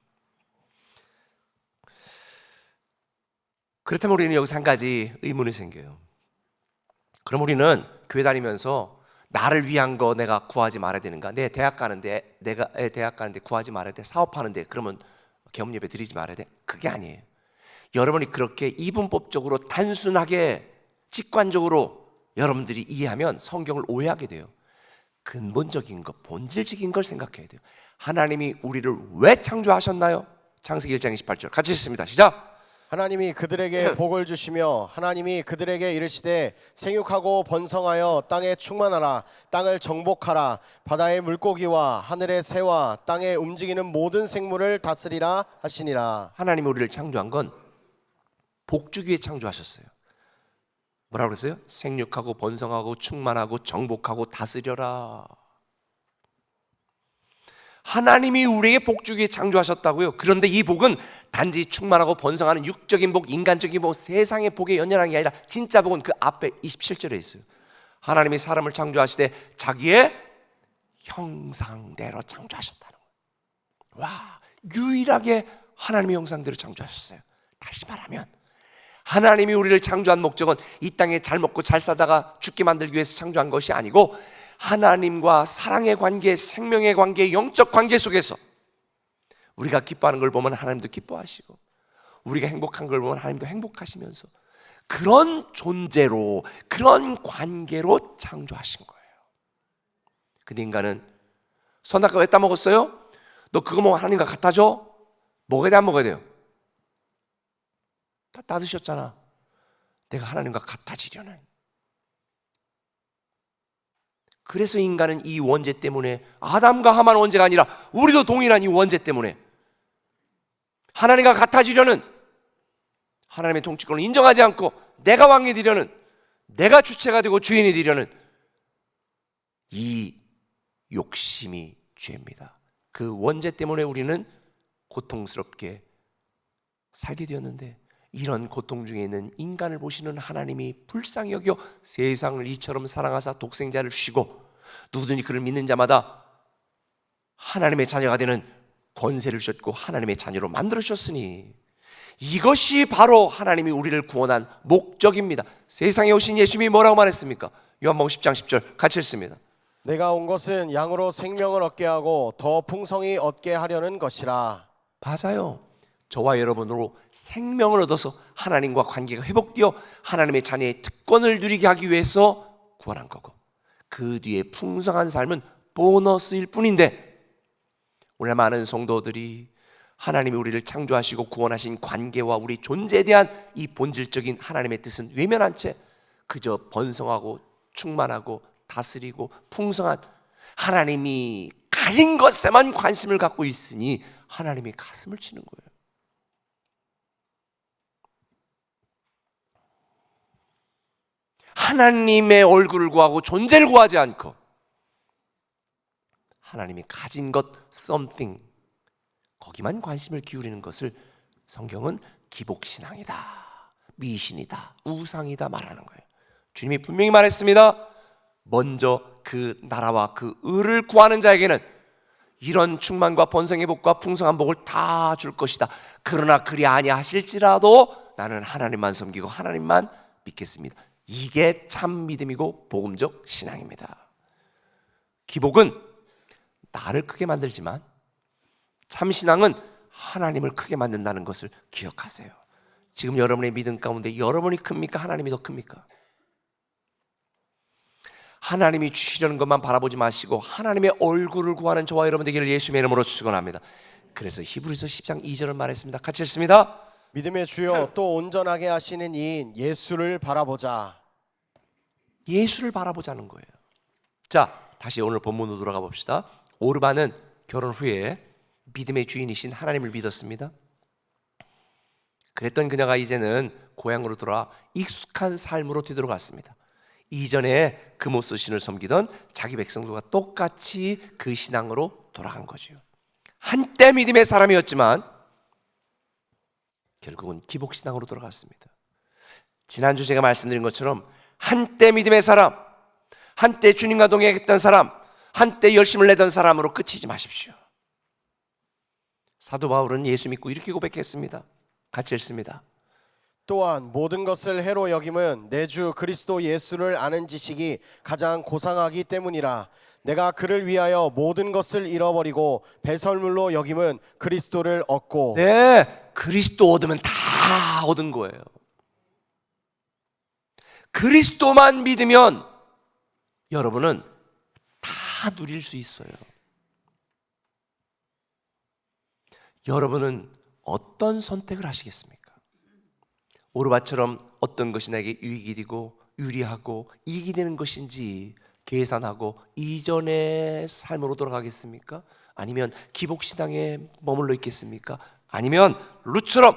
D: 그렇다면 우리는 여기서 한 가지 의문이 생겨요. 그럼 우리는 교회 다니면서 나를 위한 거 내가 구하지 말아야 되는가? 내 대학 가는데 구하지 말아야 돼. 사업하는데 그러면 개업 예배 드리지 말아야 돼. 그게 아니에요. 여러분이 그렇게 이분법적으로 단순하게 직관적으로 여러분들이 이해하면 성경을 오해하게 돼요. 근본적인 것, 본질적인 걸 생각해야 돼요. 하나님이 우리를 왜 창조하셨나요? 창세기 1장 28절 같이 읽습니다. 시작!
A: 하나님이 그들에게 복을 주시며 하나님이 그들에게 이르시되 생육하고 번성하여 땅에 충만하라. 땅을 정복하라. 바다의 물고기와 하늘의 새와 땅에 움직이는 모든 생물을 다스리라 하시니라.
D: 하나님이 우리를 창조한 건 복 주기 위해 창조하셨어요. 뭐라고 그랬어요? 생육하고 번성하고 충만하고 정복하고 다스려라. 하나님이 우리에게 복 주기 위해 창조하셨다고요. 그런데 이 복은 단지 충만하고 번성하는 육적인 복, 인간적인 복, 세상의 복에 연연한 게 아니라 진짜 복은 그 앞에 27절에 있어요. 하나님이 사람을 창조하시되 자기의 형상대로 창조하셨다는 거예요. 와, 유일하게 하나님의 형상대로 창조하셨어요. 다시 말하면 하나님이 우리를 창조한 목적은 이 땅에 잘 먹고 잘 살다가 죽게 만들기 위해서 창조한 것이 아니고 하나님과 사랑의 관계, 생명의 관계, 영적 관계 속에서 우리가 기뻐하는 걸 보면 하나님도 기뻐하시고 우리가 행복한 걸 보면 하나님도 행복하시면서 그런 존재로, 그런 관계로 창조하신 거예요. 근데 인간은 선악과 왜 따먹었어요? 너 그거 먹으면 하나님과 같아져? 먹어야 돼, 안 먹어야 돼요? 다 따드셨잖아. 내가 하나님과 같아지려는. 그래서 인간은 이 원죄 때문에, 아담과 하만 원죄가 아니라 우리도 동일한 이 원죄 때문에 하나님과 같아지려는, 하나님의 통치권을 인정하지 않고 내가 왕이 되려는, 내가 주체가 되고 주인이 되려는 이 욕심이 죄입니다. 그 원죄 때문에 우리는 고통스럽게 살게 되었는데 이런 고통 중에 있는 인간을 보시는 하나님이 불쌍히 여겨 세상을 이처럼 사랑하사 독생자를 주시고 누구든지 그를 믿는 자마다 하나님의 자녀가 되는 권세를 주셨고 하나님의 자녀로 만들어 주셨으니 이것이 바로 하나님이 우리를 구원한 목적입니다. 세상에 오신 예수님이 뭐라고 말했습니까? 요한복음 10장 10절 같이 읽습니다.
A: 내가 온 것은 양으로 생명을 얻게 하고 더 풍성히 얻게 하려는 것이라.
D: 맞아요. 저와 여러분으로 생명을 얻어서 하나님과 관계가 회복되어 하나님의 자녀의 특권을 누리게 하기 위해서 구원한 거고 그 뒤에 풍성한 삶은 보너스일 뿐인데 오늘 많은 성도들이 하나님이 우리를 창조하시고 구원하신 관계와 우리 존재에 대한 이 본질적인 하나님의 뜻은 외면한 채 그저 번성하고 충만하고 다스리고 풍성한 하나님이 가진 것에만 관심을 갖고 있으니 하나님이 가슴을 치는 거예요. 하나님의 얼굴을 구하고 존재를 구하지 않고 하나님이 가진 것 something, 거기만 관심을 기울이는 것을 성경은 기복신앙이다, 미신이다, 우상이다 말하는 거예요. 주님이 분명히 말했습니다. 먼저 그 나라와 그 의를 구하는 자에게는 이런 충만과 번성의 복과 풍성한 복을 다 줄 것이다. 그러나 그리 아니하실지라도 나는 하나님만 섬기고 하나님만 믿겠습니다. 이게 참 믿음이고 복음적 신앙입니다. 기복은 나를 크게 만들지만 참 신앙은 하나님을 크게 만든다는 것을 기억하세요. 지금 여러분의 믿음 가운데 여러분이 큽니까? 하나님이 더 큽니까? 하나님이 주시려는 것만 바라보지 마시고 하나님의 얼굴을 구하는 저와 여러분 되기를 예수님의 이름으로 축원합니다. 그래서 히브리서 10장 2절을 말했습니다. 같이 읽습니다.
A: 믿음의 주여 또 온전하게 하시는 이인 예수를 바라보자.
D: 예수를 바라보자는 거예요. 자, 다시 오늘 본문으로 돌아가 봅시다. 오르반은 결혼 후에 믿음의 주인이신 하나님을 믿었습니다. 그랬던 그녀가 이제는 고향으로 돌아와 익숙한 삶으로 되돌아갔습니다. 이전에 금오스 신을 섬기던 자기 백성들과 똑같이 그 신앙으로 돌아간 거죠. 한때 믿음의 사람이었지만 결국은 기복신앙으로 돌아갔습니다. 지난주 제가 말씀드린 것처럼 한때 믿음의 사람, 한때 주님과 동행했던 사람, 한때 열심을 내던 사람으로 그치지 마십시오. 사도 바울은 예수 믿고 이렇게 고백했습니다. 같이 읽습니다.
A: 또한 모든 것을 해로 여김은 내 주 그리스도 예수를 아는 지식이 가장 고상하기 때문이라. 내가 그를 위하여 모든 것을 잃어버리고 배설물로 여김은 그리스도를 얻고.
D: 네, 그리스도 얻으면 다 얻은 거예요. 그리스도만 믿으면 여러분은 다 누릴 수 있어요. 여러분은 어떤 선택을 하시겠습니까? 오르바처럼 어떤 것이 나에게 유익이 되고 유리하고 이익이 되는 것인지 계산하고 이전의 삶으로 돌아가겠습니까? 아니면 기복신앙에 머물러 있겠습니까? 아니면 룻처럼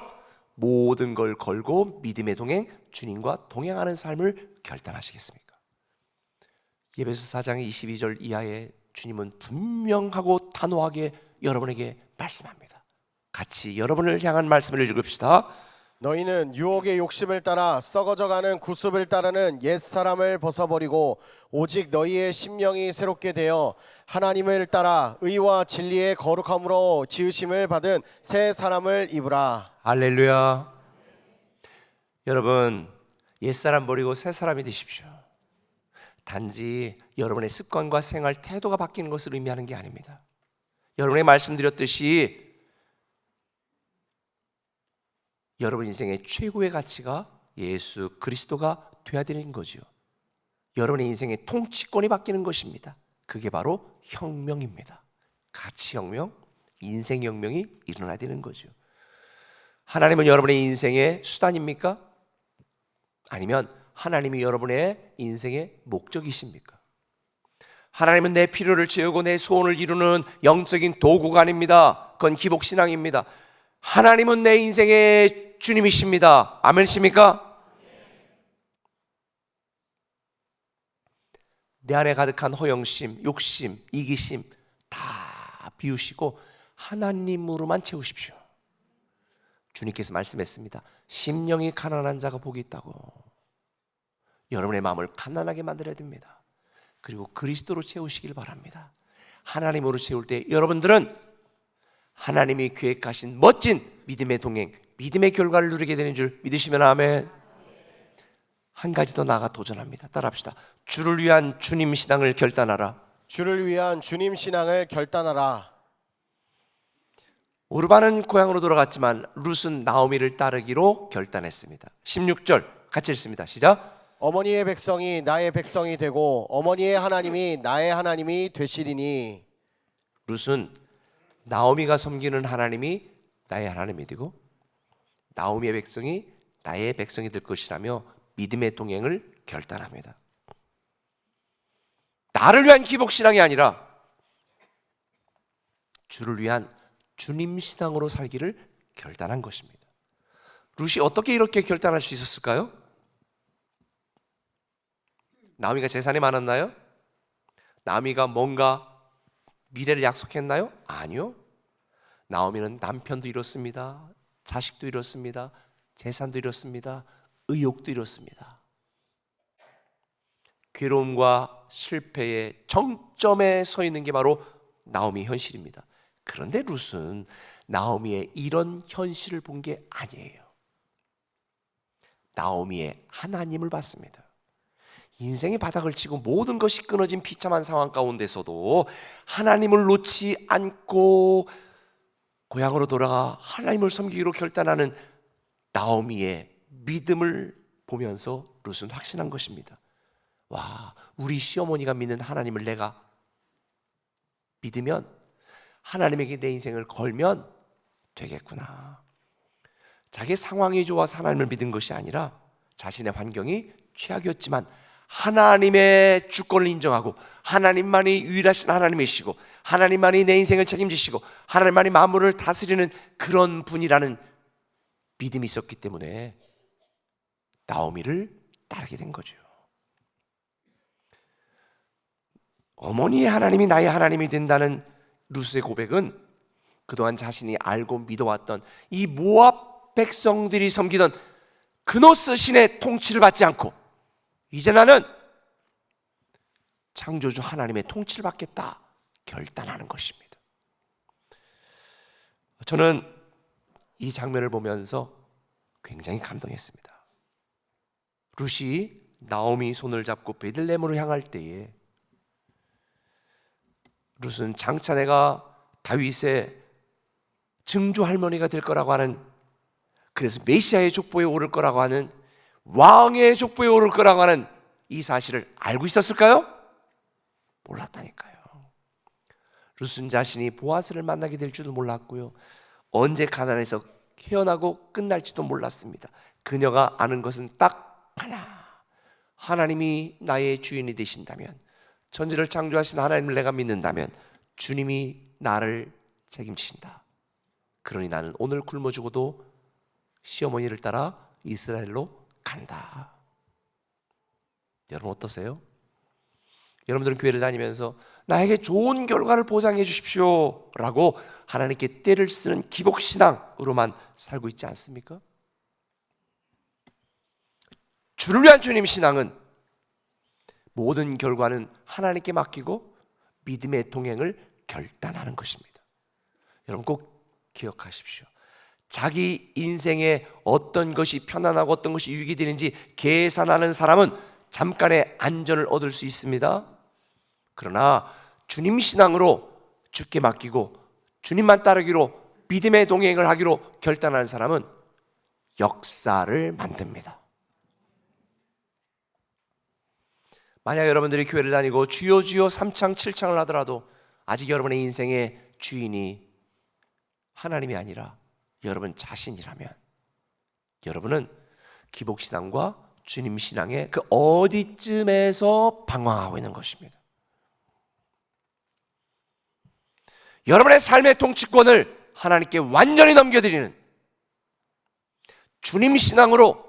D: 모든 걸 걸고 믿음의 동행, 주님과 동행하는 삶을 결단하시겠습니까? 예배서 4장 22절 이하에 주님은 분명하고 단호하게 여러분에게 말씀합니다. 같이 여러분을 향한 말씀을 읽읍시다.
A: 너희는 유혹의 욕심을 따라 썩어져가는 구습을 따르는 옛사람을 벗어버리고 오직 너희의 심령이 새롭게 되어 하나님을 따라 의와 진리의 거룩함으로 지으심을 받은 새 사람을 입으라.
D: 할렐루야. 여러분, 옛사람 버리고 새 사람이 되십시오. 단지 여러분의 습관과 생활 태도가 바뀌는 것을 의미하는 게 아닙니다. 여러분이 말씀드렸듯이 여러분 인생의 최고의 가치가 예수 그리스도가 되어야 되는 거죠. 여러분의 인생의 통치권이 바뀌는 것입니다. 그게 바로 혁명입니다. 가치혁명, 인생혁명이 일어나야 되는 거죠. 하나님은 여러분의 인생의 수단입니까? 아니면 하나님이 여러분의 인생의 목적이십니까? 하나님은 내 필요를 채우고 내 소원을 이루는 영적인 도구가 아닙니다. 그건 기복신앙입니다. 하나님은 내 인생의 주님이십니다. 아멘이십니까? 내 안에 가득한 허영심, 욕심, 이기심 다 비우시고 하나님으로만 채우십시오. 주님께서 말씀했습니다. 심령이 가난한 자가 복이 있다고. 여러분의 마음을 가난하게 만들어야 됩니다. 그리고 그리스도로 채우시길 바랍니다. 하나님으로 채울 때 여러분들은 하나님이 계획하신 멋진 믿음의 동행, 믿음의 결과를 누리게 되는 줄 믿으시면 아멘. 한 가지 더 나아가 도전합니다. 따라합시다. 주를 위한 주님 신앙을 결단하라.
A: 주를 위한 주님 신앙을 결단하라.
D: 오르반은 고향으로 돌아갔지만 룻은 나오미를 따르기로 결단했습니다. 16절 같이 읽습니다. 시작.
A: 어머니의 백성이 나의 백성이 되고 어머니의 하나님이 나의 하나님이 되시리니.
D: 룻은 나오미가 섬기는 하나님이 나의 하나님이 되고 나오미의 백성이 나의 백성이 될 것이라며 믿음의 동행을 결단합니다. 나를 위한 기복신앙이 아니라 주를 위한 주님 신앙으로 살기를 결단한 것입니다. 룻이 어떻게 이렇게 결단할 수 있었을까요? 나오미가 재산이 많았나요? 나오미가 뭔가 미래를 약속했나요? 아니요. 나오미는 남편도 잃었습니다. 자식도 잃었습니다. 재산도 잃었습니다. 의욕도 잃었습니다. 괴로움과 실패의 정점에 서 있는 게 바로 나오미의 현실입니다. 그런데 룻은 나오미의 이런 현실을 본 게 아니에요. 나오미의 하나님을 봤습니다. 인생의 바닥을 치고 모든 것이 끊어진 비참한 상황 가운데서도 하나님을 놓지 않고 고향으로 돌아가 하나님을 섬기기로 결단하는 나오미의 믿음을 보면서 룻은 확신한 것입니다. 와, 우리 시어머니가 믿는 하나님을 내가 믿으면, 하나님에게 내 인생을 걸면 되겠구나. 자기 상황이 좋아서 하나님을 믿은 것이 아니라 자신의 환경이 최악이었지만 하나님의 주권을 인정하고 하나님만이 유일하신 하나님이시고 하나님만이 내 인생을 책임지시고 하나님만이 만물을 다스리는 그런 분이라는 믿음이 있었기 때문에 나오미를 따르게 된 거죠. 어머니의 하나님이 나의 하나님이 된다는 룻의 고백은 그동안 자신이 알고 믿어왔던 이 모압 백성들이 섬기던 그노스 신의 통치를 받지 않고 이제 나는 창조주 하나님의 통치를 받겠다 결단하는 것입니다. 저는 이 장면을 보면서 굉장히 감동했습니다. 룻이 나오미 손을 잡고 베들레헴으로 향할 때에 룻은 장차 내가 다윗의 증조 할머니가 될 거라고 하는, 그래서 메시아의 족보에 오를 거라고 하는, 왕의 족보에 오를 거라고 하는 이 사실을 알고 있었을까요? 몰랐다니까요. 룻은 자신이 보아스를 만나게 될 줄도 몰랐고요, 언제 가나안에서 태어나고 끝날지도 몰랐습니다. 그녀가 아는 것은 딱 하나, 하나님이 나의 주인이 되신다면, 천지를 창조하신 하나님을 내가 믿는다면 주님이 나를 책임지신다. 그러니 나는 오늘 굶어 죽어도 시어머니를 따라 이스라엘로 간다. 여러분 어떠세요? 여러분들은 교회를 다니면서 나에게 좋은 결과를 보장해 주십시오 라고 하나님께 때를 쓰는 기복신앙으로만 살고 있지 않습니까? 주를 위한 주님 신앙은 모든 결과는 하나님께 맡기고 믿음의 동행을 결단하는 것입니다. 여러분 꼭 기억하십시오. 자기 인생에 어떤 것이 편안하고 어떤 것이 유익이 되는지 계산하는 사람은 잠깐의 안전을 얻을 수 있습니다. 그러나 주님 신앙으로 주께 맡기고 주님만 따르기로 믿음의 동행을 하기로 결단하는 사람은 역사를 만듭니다. 만약 여러분들이 교회를 다니고 주여 주여 3창 7창을 하더라도 아직 여러분의 인생의 주인이 하나님이 아니라 여러분 자신이라면 여러분은 기복신앙과 주님 신앙의 그 어디쯤에서 방황하고 있는 것입니다. 여러분의 삶의 통치권을 하나님께 완전히 넘겨드리는 주님 신앙으로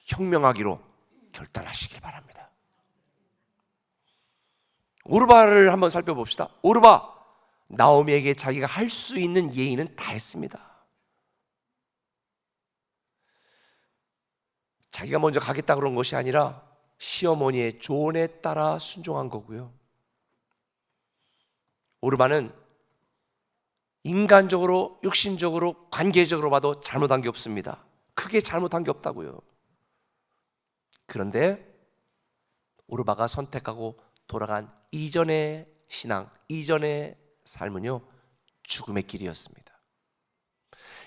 D: 혁명하기로 결단하시길 바랍니다. 오르바를 한번 살펴봅시다. 오르바, 나오미에게 자기가 할 수 있는 예의는 다 했습니다. 자기가 먼저 가겠다 그런 것이 아니라 시어머니의 조언에 따라 순종한 거고요. 오르바는 인간적으로, 육신적으로, 관계적으로 봐도 잘못한 게 없습니다. 크게 잘못한 게 없다고요. 그런데 오르바가 선택하고 돌아간 이전의 신앙, 이전의 삶은요, 죽음의 길이었습니다.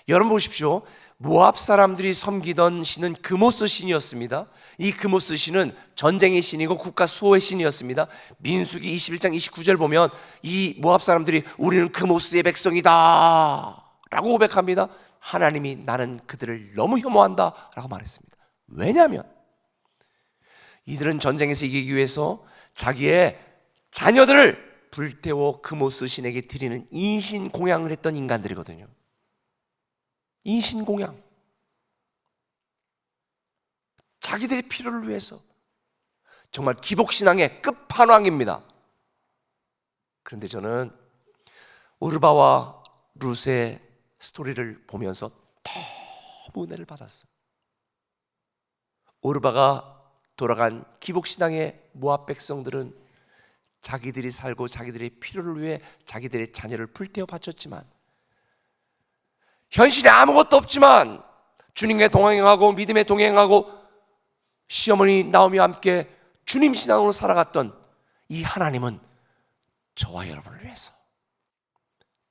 D: 여러분 보십시오. 모압 사람들이 섬기던 신은 그모스 신이었습니다. 이 그모스 신은 전쟁의 신이고 국가 수호의 신이었습니다. 민수기 21장 29절 보면 이 모압 사람들이 우리는 그모스의 백성이다 라고 고백합니다. 하나님이 나는 그들을 너무 혐오한다 라고 말했습니다. 왜냐하면 이들은 전쟁에서 이기기 위해서 자기의 자녀들을 불태워 그모스 신에게 드리는 인신공양을 했던 인간들이거든요. 인신공양, 자기들의 필요를 위해서 정말 기복신앙의 끝판왕입니다. 그런데 저는 오르바와 룻의 스토리를 보면서 너무 은혜를 받았어. 오르바가 돌아간 기복신앙의 모압 백성들은 자기들이 살고 자기들의 필요를 위해 자기들의 자녀를 불태워 바쳤지만, 현실에 아무것도 없지만 주님과 동행하고 믿음에 동행하고 시어머니 나오미와 함께 주님 신앙으로 살아갔던 이 하나님은 저와 여러분을 위해서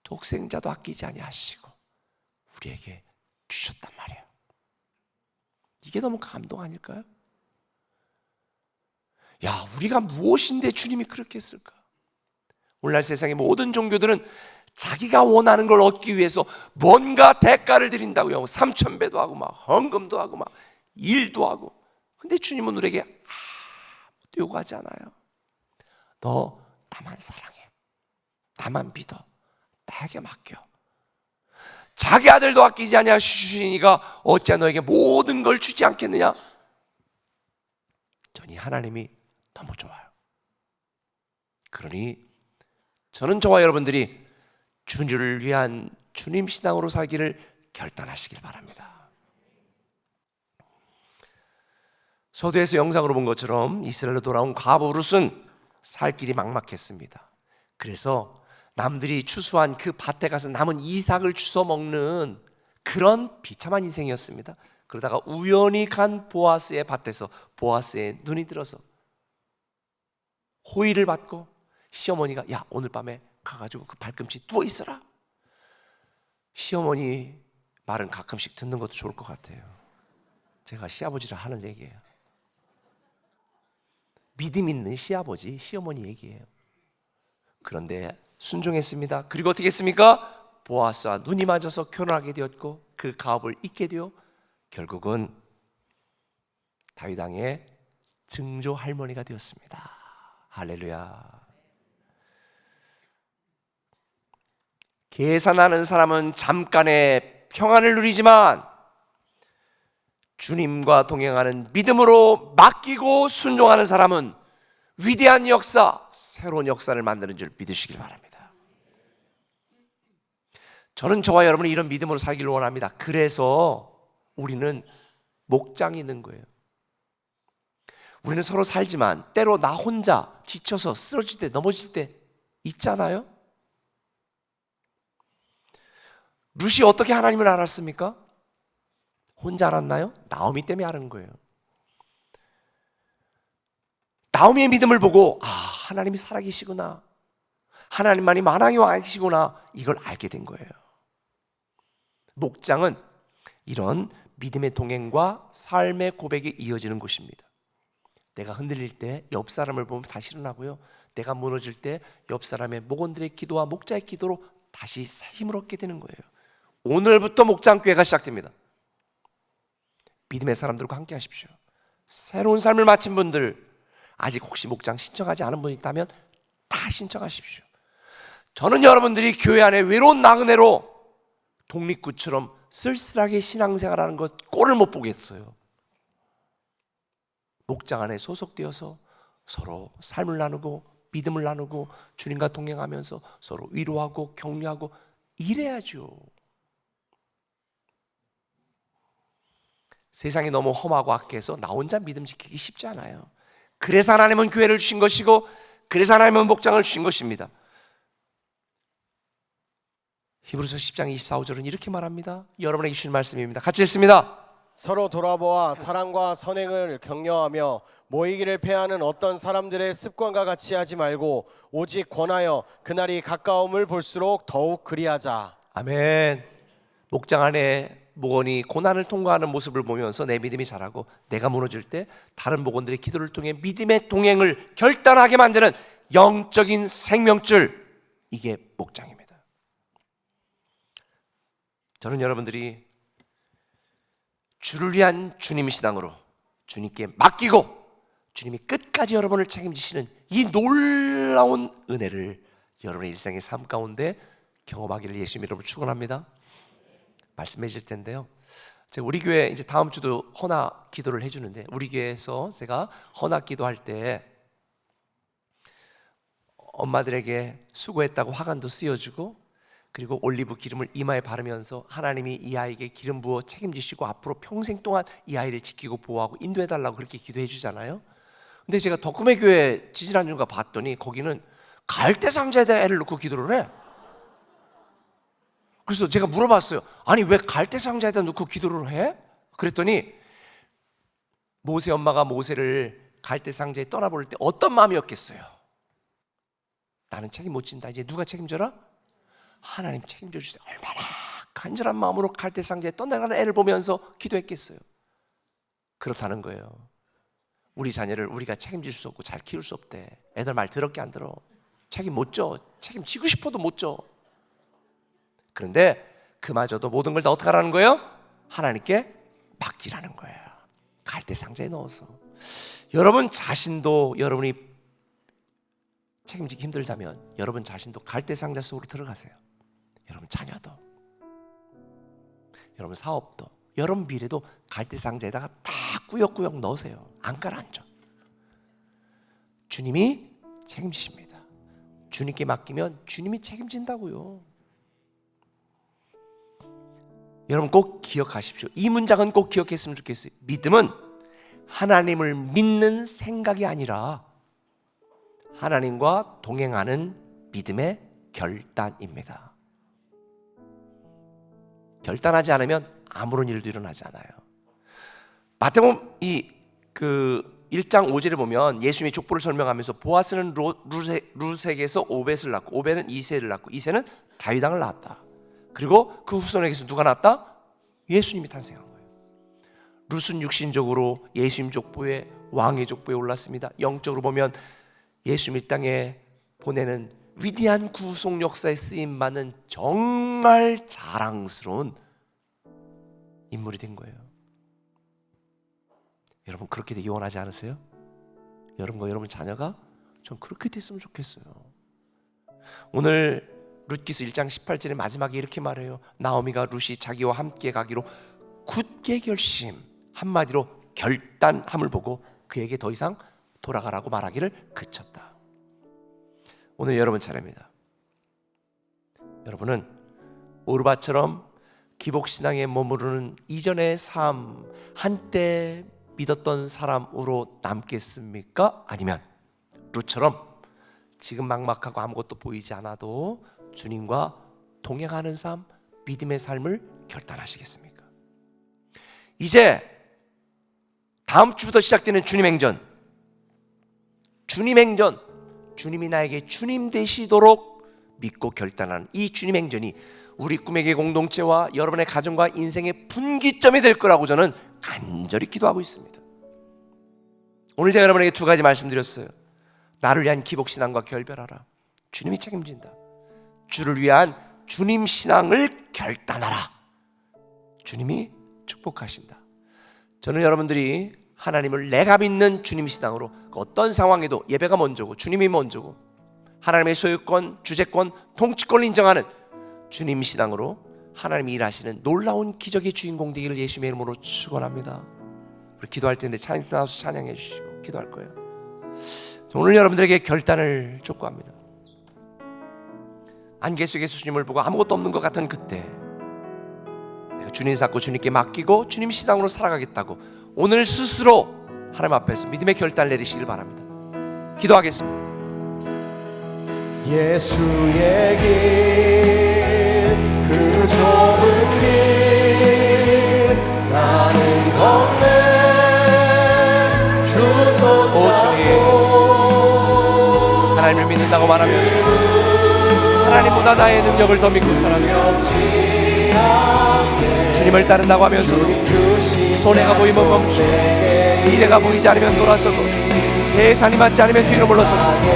D: 독생자도 아끼지 아니하시고 우리에게 주셨단 말이에요. 이게 너무 감동 아닐까요? 야, 우리가 무엇인데 주님이 그렇게 했을까? 오늘날 세상의 모든 종교들은 자기가 원하는 걸 얻기 위해서 뭔가 대가를 드린다고요. 3,000배도 하고 막 헌금도 하고 막 일도 하고. 근데 주님은 우리에게 아무것도 요구하지 않아요. 너 나만 사랑해, 나만 믿어, 나에게 맡겨. 자기 아들도 아끼지 아니하시니가 어찌 너에게 모든 걸 주지 않겠느냐? 저는 이 하나님이 너무 좋아요. 그러니 저는 저와 여러분들이 주님을 위한 주님 신앙으로 살기를 결단하시길 바랍니다. 서두에서 영상으로 본 것처럼 이스라엘로 돌아온 과부 룻은 살 길이 막막했습니다. 그래서 남들이 추수한 그 밭에 가서 남은 이삭을 주워 먹는 그런 비참한 인생이었습니다. 그러다가 우연히 간 보아스의 밭에서 보아스의 눈이 들어서 호의를 받고 시어머니가 야, 오늘 밤에 가가지고 그 발꿈치 누워 있어라. 시어머니 말은 가끔씩 듣는 것도 좋을 것 같아요. 제가 시아버지라 하는 얘기예요. 믿음 있는 시아버지, 시어머니 얘기예요. 그런데 순종했습니다. 그리고 어떻게 했습니까? 보아스와 눈이 맞아서 결혼하게 되었고 그 가업을 잇게 되어 결국은 다윗 왕의 증조 할머니가 되었습니다. 할렐루야. 계산하는 사람은 잠깐의 평안을 누리지만 주님과 동행하는 믿음으로 맡기고 순종하는 사람은 위대한 역사, 새로운 역사를 만드는 줄 믿으시길 바랍니다. 저는 저와 여러분이 이런 믿음으로 살기를 원합니다. 그래서 우리는 목장이 있는 거예요. 우리는 서로 살지만 때로 나 혼자 지쳐서 쓰러질 때, 넘어질 때 있잖아요. 룻이 어떻게 하나님을 알았습니까? 혼자 알았나요? 나오미 때문에 아는 거예요. 나오미의 믿음을 보고 하나님이 살아계시구나, 하나님만이 만왕의 왕이시구나, 이걸 알게 된 거예요. 목장은 이런 믿음의 동행과 삶의 고백이 이어지는 곳입니다. 내가 흔들릴 때 옆 사람을 보면 다시 일어나고요, 내가 무너질 때 옆 사람의 목원들의 기도와 목자의 기도로 다시 힘을 얻게 되는 거예요. 오늘부터 목장교회가 시작됩니다. 믿음의 사람들과 함께 하십시오. 새로운 삶을 마친 분들, 아직 혹시 목장 신청하지 않은 분 있다면 다 신청하십시오. 저는 여러분들이 교회 안에 외로운 나그네로 독립구처럼 쓸쓸하게 신앙생활하는 것 꼴을 못 보겠어요. 목장 안에 소속되어서 서로 삶을 나누고 믿음을 나누고 주님과 동행하면서 서로 위로하고 격려하고 이래야죠. 세상이 너무 험하고 악해서 나 혼자 믿음 지키기 쉽지 않아요. 그래서 하나님은 교회를 주신 것이고, 그래서 하나님은 목장을 주신 것입니다. 히브리서 10장 24, 5절은 이렇게 말합니다. 여러분에게 주신 말씀입니다. 같이 읽습니다.
A: 서로 돌아보아 사랑과 선행을 격려하며 모이기를 패하는 어떤 사람들의 습관과 같이 하지 말고 오직 권하여 그날이 가까움을 볼수록 더욱 그리하자.
D: 아멘. 목장 안에 목원이 고난을 통과하는 모습을 보면서 내 믿음이 자라고, 내가 무너질 때 다른 목원들의 기도를 통해 믿음의 동행을 결단하게 만드는 영적인 생명줄, 이게 목장입니다. 저는 여러분들이 주를 위한 주님 신앙으로 주님께 맡기고 주님이 끝까지 여러분을 책임지시는 이 놀라운 은혜를 여러분의 일상의 삶 가운데 경험하기를 예수님 이름으로 축원합니다. 말씀해 주실 텐데요, 제가 우리 교회 이제 다음 주도 헌화 기도를 해주는데, 우리 교회에서 제가 헌화 기도할 때 엄마들에게 수고했다고 화관도 씌워주고, 그리고 올리브 기름을 이마에 바르면서 하나님이 이 아이에게 기름 부어 책임지시고 앞으로 평생 동안 이 아이를 지키고 보호하고 인도해달라고 그렇게 기도해 주잖아요. 근데 제가 덕금의 교회 지지난주인가 봤더니 거기는 갈대 상자에다 애를 넣고 기도를 해. 그래서 제가 물어봤어요. 아니 왜 갈대 상자에다 넣고 기도를 해? 그랬더니 모세 엄마가 모세를 갈대 상자에 떠나보낼 때 어떤 마음이었겠어요? 나는 책임 못 진다. 이제 누가 책임져라? 하나님 책임져 주세요. 얼마나 간절한 마음으로 갈대 상자에 떠나가는 애를 보면서 기도했겠어요. 그렇다는 거예요. 우리 자녀를 우리가 책임질 수 없고 잘 키울 수 없대. 애들 말 더럽게 안 들어. 책임 못 져. 책임지고 싶어도 못 져. 그런데 그마저도 모든 걸 다 어떻게 하라는 거예요? 하나님께 맡기라는 거예요. 갈대 상자에 넣어서. 여러분 자신도 여러분이 책임지기 힘들다면 여러분 자신도 갈대 상자 속으로 들어가세요. 여러분 자녀도, 여러분 사업도, 여러분 미래도 갈대 상자에다가 다 꾸역꾸역 넣으세요. 안 가라앉아. 주님이 책임지십니다. 주님께 맡기면 주님이 책임진다고요. 여러분 꼭 기억하십시오. 이 문장은 꼭 기억했으면 좋겠어요. 믿음은 하나님을 믿는 생각이 아니라 하나님과 동행하는 믿음의 결단입니다. 결단하지 않으면 아무런 일도 일어나지 않아요. 마태복음 1장 5절에 보면 예수님이 족보를 설명하면서 보아스는 루색에서 오벳을 낳고 오벳은 이새를 낳고 이새는 다윗 왕을 낳았다. 그리고 그 후손에게서 누가 낳았다? 예수님이 탄생한 거예요. 룻은 육신적으로 예수님 족보에 왕의 족보에 올랐습니다. 영적으로 보면 예수님 이 땅에 보내는 위대한 구속 역사에 쓰임받는 정말 자랑스러운 인물이 된 거예요. 여러분 그렇게 되기 원하지 않으세요? 여러분과 여러분 자녀가 전 그렇게 됐으면 좋겠어요. 오늘 룻기서 1장 18절의 마지막에 이렇게 말해요. 나오미가 룻이 자기와 함께 가기로 굳게 결심, 한마디로 결단함을 보고 그에게 더 이상 돌아가라고 말하기를 그쳤다. 오늘 여러분 차례입니다. 여러분은 오르바처럼 기복신앙에 머무르는 이전의 삶, 한때 믿었던 사람으로 남겠습니까? 아니면 룻처럼 지금 막막하고 아무것도 보이지 않아도 주님과 동행하는 삶, 믿음의 삶을 결단하시겠습니까? 이제 다음 주부터 시작되는 주님 행전, 주님이 나에게 주님 되시도록 믿고 결단하는 이 주님 행전이 우리 꿈의 계 공동체와 여러분의 가정과 인생의 분기점이 될 거라고 저는 간절히 기도하고 있습니다. 오늘 제가 여러분에게 두 가지 말씀드렸어요. 나를 위한 기복신앙과 결별하라. 주님이 책임진다. 주를 위한 주님 신앙을 결단하라. 주님이 축복하신다. 저는 여러분들이 하나님을 내가 믿는 주님 신앙으로 어떤 상황에도 예배가 먼저고 주님이 먼저고 하나님의 소유권, 주재권, 통치권을 인정하는 주님 신앙으로 하나님이 일하시는 놀라운 기적의 주인공 되기를 예수님의 이름으로 축원합니다. 우리 기도할 텐데 찬양 나와서 찬양해 주시고 기도할 거예요. 오늘 여러분들에게 결단을 촉구합니다. 안개 속에서 주님을 보고 아무것도 없는 것 같은 그때 내가 주님 잡고 주님께 맡기고 주님 신앙으로 살아가겠다고 오늘 스스로 하나님 앞에서 믿음의 결단을 내리시길 바랍니다. 기도하겠습니다.
A: 예수의 길 그 좁은 길 나는 걷네 주 손잡고
D: 오 주님, 하나님을 믿는다고 말하면서 하나님보다 나의 능력을 더 믿고 살았습니다. 주님을 따른다고 하면서 손해가 보이면 멈추고 미래가 보이지 않으면 돌아서고 계산이 맞지 않으면 뒤로 물러섰습니다.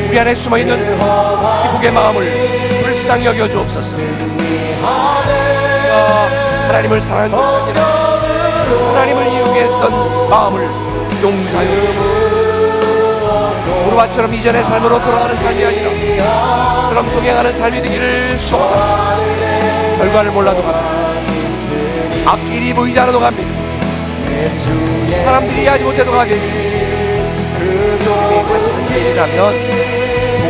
D: 우리 안에 숨어있는 기복의 마음을 불쌍히 여겨 주옵소서. 하나님을 사랑하는 것이 아니라 하나님을 이용했던 마음을 용서하여 주시옵소서. 오르바처럼 이전의 삶으로 돌아가는 삶이 아니라 저처럼 동행하는 삶이 되기를 소원합니다. 결과를 몰라도 갑니다. 앞길이 보이지 않아도 갑니다. 사람들이 이해하지 못해도 가겠습니다. 주님이 가시는 길이라면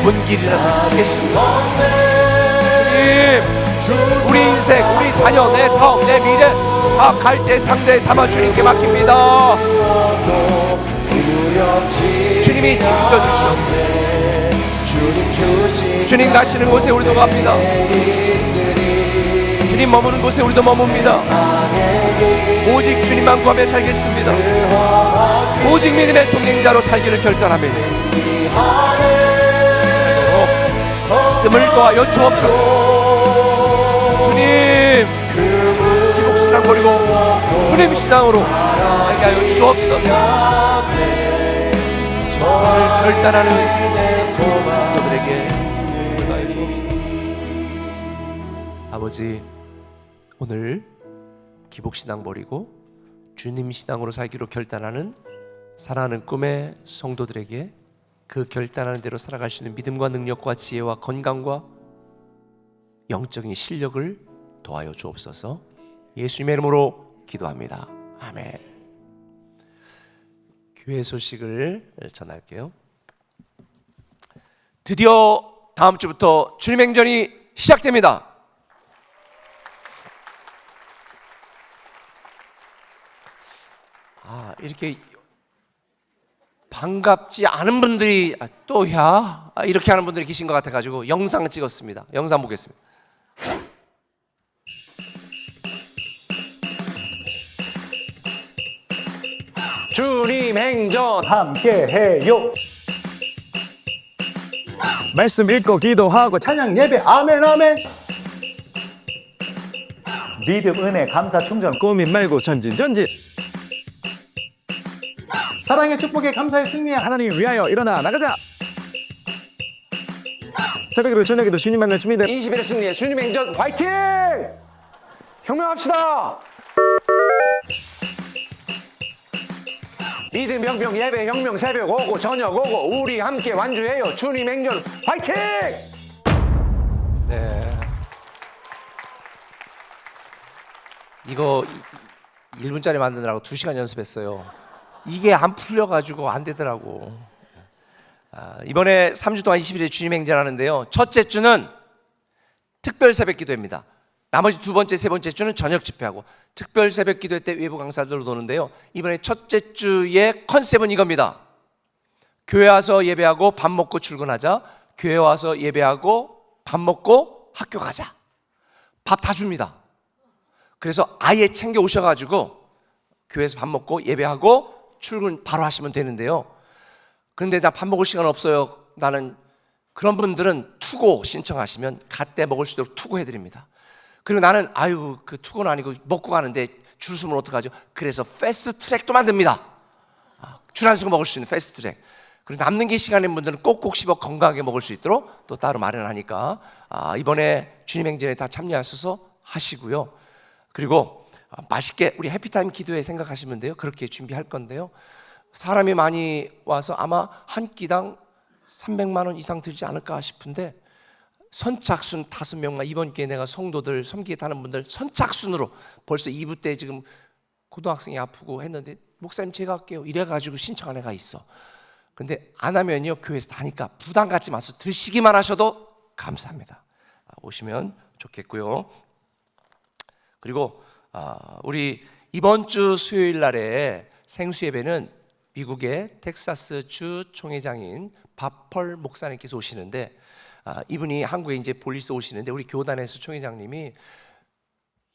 D: 좁은 길이라도 가겠습니다. 우리 인생, 우리 자녀, 내 사업, 내 미래 다 갈대 상자에 담아 주님께 맡깁니다. 주님이 지켜주시옵소서. 주님 가시는 곳에 우리도 갑니다. 주님 머무는 곳에 우리도 머뭅니다. 오직 주님만 구하며 살겠습니다. 오직 믿음의 동행자로 살기를 결단하며 뜸을 도하여 주옵소서. 주님 기복신앙 버리고 주님 신앙으로 살게 하여 주옵소서. 오늘 결단하는 성도들에게 하여 주옵소서. 아버지, 오늘 기복신앙 버리고 주님 신앙으로 살기로 결단하는 사랑하는 꿈의 성도들에게 그 결단하는 대로 살아갈 수 있는 믿음과 능력과 지혜와 건강과 영적인 실력을 도와여 주옵소서. 예수님의 이름으로 기도합니다. 아멘. 교회 소식을 전할게요. 드디어 다음 주부터 주님 행전이 시작됩니다. 이렇게 반갑지 않은 분들이 또야 이렇게 하는 분들이 계신 것 같아가지고 영상 찍었습니다. 영상 보겠습니다.
F: 주님 행전 함께해요. 말씀 읽고 기도하고 찬양 예배 아멘 아멘. 믿음 은혜 감사 충전 고민 말고 전진 전진. 사랑의 축복에 감사의 승리야. 하나님 위하여 일어나 나가자. 새벽에도 저녁에도 주님 만날 준비된 21의 승리의 주님 행전 화이팅! 혁명합시다. 믿음 병병 예배 혁명 새벽 오고 저녁 오고 우리 함께 완주해요. 주님 행전 화이팅!
D: 네. 이거 1분짜리 만드느라고 2시간 연습했어요. 이게 안 풀려가지고 안 되더라고. 이번에 3주 동안 20일에 주님 행전하는데요. 첫째 주는 특별 새벽 기도입니다. 나머지 두 번째, 세 번째 주는 저녁 집회하고 특별 새벽 기도 때 외부 강사들로 노는데요. 이번에 첫째 주의 컨셉은 이겁니다. 교회 와서 예배하고 밥 먹고 출근하자. 교회 와서 예배하고 밥 먹고 학교 가자. 밥 다 줍니다. 그래서 아예 챙겨 오셔가지고 교회에서 밥 먹고 예배하고 출근 바로 하시면 되는데요. 그런데 나 밥 먹을 시간 없어요. 나는 그런 분들은 투고 신청하시면 갓때 먹을 수 있도록 투고해드립니다. 그리고 나는 그 투고는 아니고 먹고 가는데 줄 서면 어떡하죠? 그래서 패스트 트랙도 만듭니다. 줄 안 서고 먹을 수 있는 패스트 트랙. 그리고 남는 게 시간인 분들은 꼭꼭 씹어 건강하게 먹을 수 있도록 또 따로 마련하니까 이번에 주님 행전에 다 참여하셔서 하시고요. 그리고 맛있게 우리 해피타임 기도회 생각하시면 돼요. 그렇게 준비할 건데요. 사람이 많이 와서 아마 한 끼당 300만 원 이상 들지 않을까 싶은데 선착순 5명만 이번 기회에 내가 성도들 섬기겠다는 분들 선착순으로 벌써 2부 때 지금 고등학생이 아프고 했는데 목사님 제가 할게요 이래가지고 신청한 애가 있어. 근데 안 하면요 교회에서 다니까 부담 갖지 마세요. 드시기만 하셔도 감사합니다. 오시면 좋겠고요. 그리고 우리 이번 주 수요일 날에 생수 예배는 미국의 텍사스 주 총회장인 바펄 목사님께서 오시는데 이분이 한국에 이제 볼일서 오시는데 우리 교단에서 총회장님이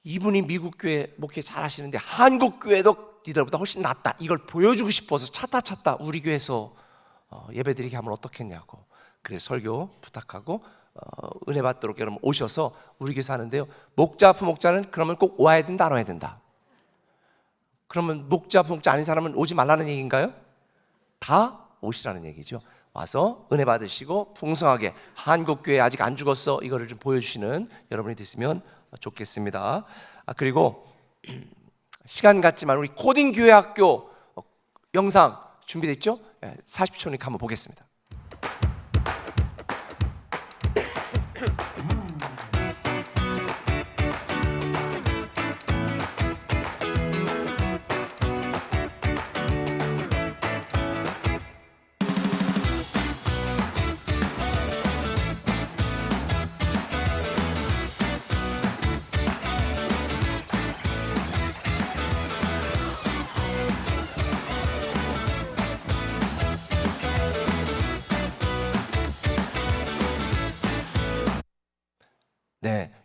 D: 이분이 미국 교회 목회 잘 하시는데 한국 교회도 니들보다 훨씬 낫다 이걸 보여주고 싶어서 찾다 우리 교회에서 예배드리게 하면 어떻겠냐고 그래서 설교 부탁하고 은혜 받도록 여러분 오셔서 우리 교회에서 하는데요. 목자 부목자는 그러면 꼭 와야 된다 안 와야 된다? 그러면 목자 부목자 아닌 사람은 오지 말라는 얘기인가요? 다 오시라는 얘기죠. 와서 은혜 받으시고 풍성하게 한국교회 아직 안 죽었어 이거를 좀 보여주시는 여러분이 됐으면 좋겠습니다. 그리고 시간 같지만 우리 코딩 교회 학교 영상 준비됐죠? 40초니까 한번 보겠습니다.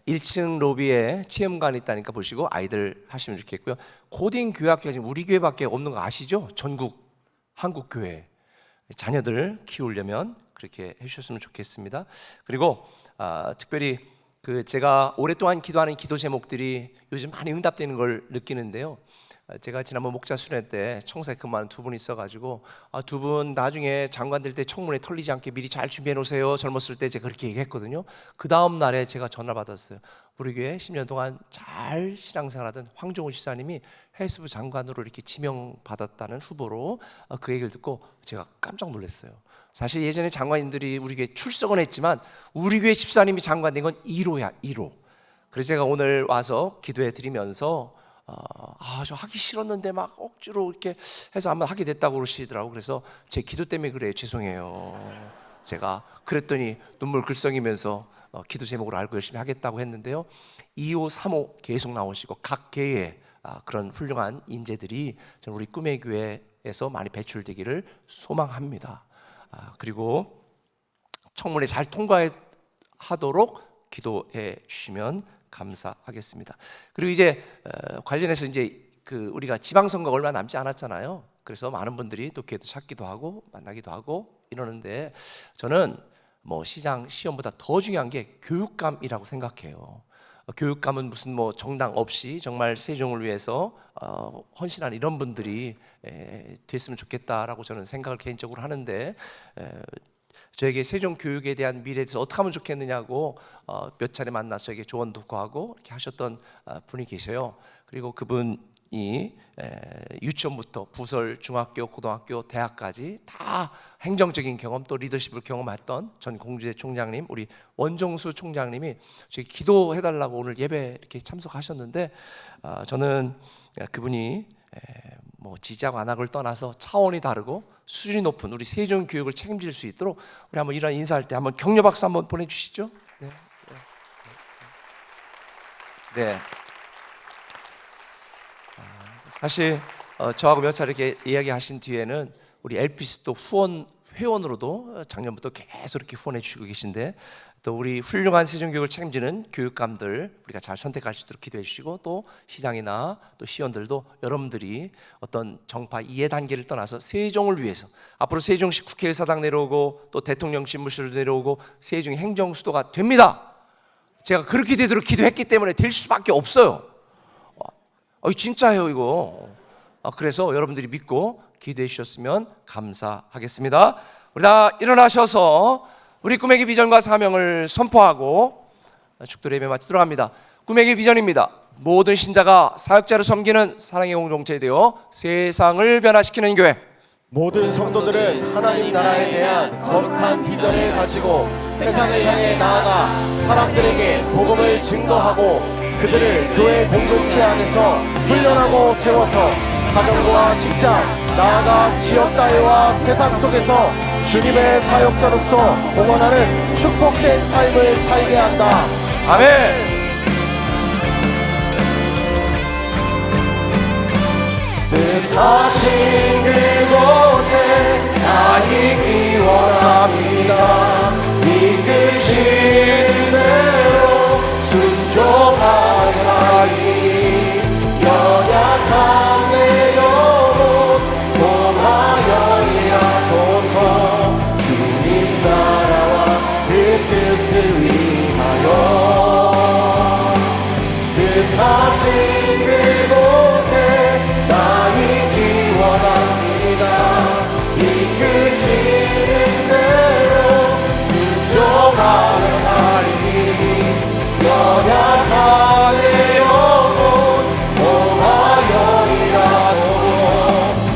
D: 1층 로비에 체험관이 있다니까 보시고 아이들 하시면 좋겠고요. 코딩 교육학교가 지금 우리 교회밖에 없는 거 아시죠? 전국 한국 교회 자녀들 키우려면 그렇게 해주셨으면 좋겠습니다. 그리고 특별히 제가 오랫동안 기도하는 기도 제목들이 요즘 많이 응답되는 걸 느끼는데요. 제가 지난번 목자 수련 때 청사에 근무하는 두 분 있어가지고 두 분 나중에 장관 될 때 청문회 털리지 않게 미리 잘 준비해 놓으세요. 젊었을 때 제가 그렇게 얘기했거든요. 그 다음 날에 제가 전화 받았어요. 우리 교회 10년 동안 잘 신앙생활하던 황종우 집사님이 해수부 장관으로 이렇게 지명받았다는 후보로 그 얘기를 듣고 제가 깜짝 놀랐어요. 사실 예전에 장관님들이 우리 교회 출석은 했지만 우리 교회 집사님이 장관 된 건 1호야 1호. 그래서 제가 오늘 와서 기도해 드리면서 저 하기 싫었는데 막 억지로 이렇게 해서 한번 하게 됐다고 그러시더라고. 그래서 제 기도 때문에 그래요. 죄송해요. 제가 그랬더니 눈물 글썽이면서 기도 제목으로 알고 열심히 하겠다고 했는데요. 2호, 3호 계속 나오시고 각 계에 그런 훌륭한 인재들이 저는 우리 꿈의 교회에서 많이 배출되기를 소망합니다. 그리고 청문회 잘 통과하도록 기도해 주시면 감사하겠습니다. 그리고 이제 관련해서 이제 우리가 지방선거가 얼마 남지 않았잖아요. 그래서 많은 분들이 또 기회도 찾기도 하고 만나기도 하고 이러는데 저는 뭐 시장 시험보다 더 중요한 게 교육감이라고 생각해요. 교육감은 무슨 뭐 정당 없이 정말 세종을 위해서 헌신하는 이런 분들이 됐으면 좋겠다라고 저는 생각을 개인적으로 하는데 저에게 세종 교육에 대한 미래에 대해서 어떻게 하면 좋겠느냐고 몇 차례 만나서 저에게 조언도 구하고 이렇게 하셨던 분이 계셔요. 그리고 그분이 유치원부터 부설, 중학교, 고등학교, 대학까지 다 행정적인 경험 또 리더십을 경험했던 전 공주대 총장님, 우리 원종수 총장님이 저희 기도해달라고 오늘 예배 이렇게 참석하셨는데 저는 그분이 뭐 지지하고 안 하고를 떠나서 차원이 다르고 수준이 높은 우리 세종 교육을 책임질 수 있도록 우리 한번 이런 인사할 때 한번 격려 박수 한번 보내주시죠. 네. 네. 사실 저하고 몇 차례 이렇게 이야기하신 뒤에는 우리 LPC 또 회원으로도 작년부터 계속 이렇게 후원해 주시고 계신데 또 우리 훌륭한 세종교육을 책임지는 교육감들 우리가 잘 선택할 수 있도록 기도해 주시고 또 시장이나 또 시의원들도 여러분들이 어떤 정파 이해 단계를 떠나서 세종을 위해서 앞으로 세종시 국회의사당 내려오고 또 대통령실 무실로 내려오고 세종이 행정수도가 됩니다. 제가 그렇게 되도록 기도했기 때문에 될 수밖에 없어요. 진짜예요 이거. 그래서 여러분들이 믿고 기도해 주셨으면 감사하겠습니다. 우리 다 일어나셔서 우리 꿈에게 비전과 사명을 선포하고 축도의 예배 마치도록 합니다. 꿈에게 비전입니다. 모든 신자가 사역자를 섬기는 사랑의 공동체 되어 세상을 변화시키는 교회.
A: 모든 성도들은 하나님 나라에 대한 거룩한 비전을 가지고 세상을 향해 나아가 사람들에게 복음을 증거하고 그들을 교회 공동체 안에서 훈련하고 세워서 가정과 직장, 나아가 지역사회와 세상 속에서 주님의 사역자로서 공헌하는 축복된 삶을 살게 한다.
D: 아멘.
A: 뜻하신 그곳에 나 있기 원합니다. 이끄신 대로 순종하사이 연약한 내 영혼 통하여 일하소서. 주님 나라와 그 뜻을 위하여 뜻하신 그곳에 나 있기 원합니다. 이끄시는 대로 순종하며 살리 연약한 내 영혼 통하여 일하소서.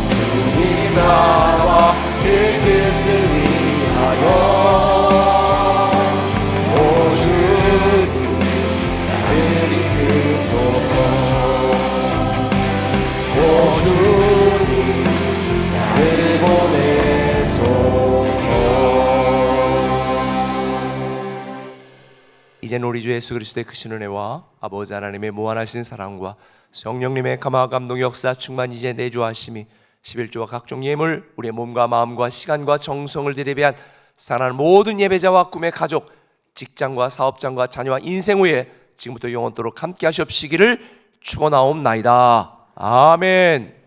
A: 주님 나라와 그 뜻을 위하여 오 주님 나를 이끄소서. 오 주님 나를 보내소서.
D: 이제는 우리 주 예수 그리스도의 크신 은혜와 아버지 하나님의 무한하신 사랑과 성령님의 감화 감동 역사 충만 이제 내주하심이 11조와 각종 예물 우리의 몸과 마음과 시간과 정성을 들여 예배한 사랑하는 모든 예배자와 꿈의 가족 직장과 사업장과 자녀와 인생 후에 지금부터 영원토록 함께 하시옵시기를 축원하옵나이다. 아멘.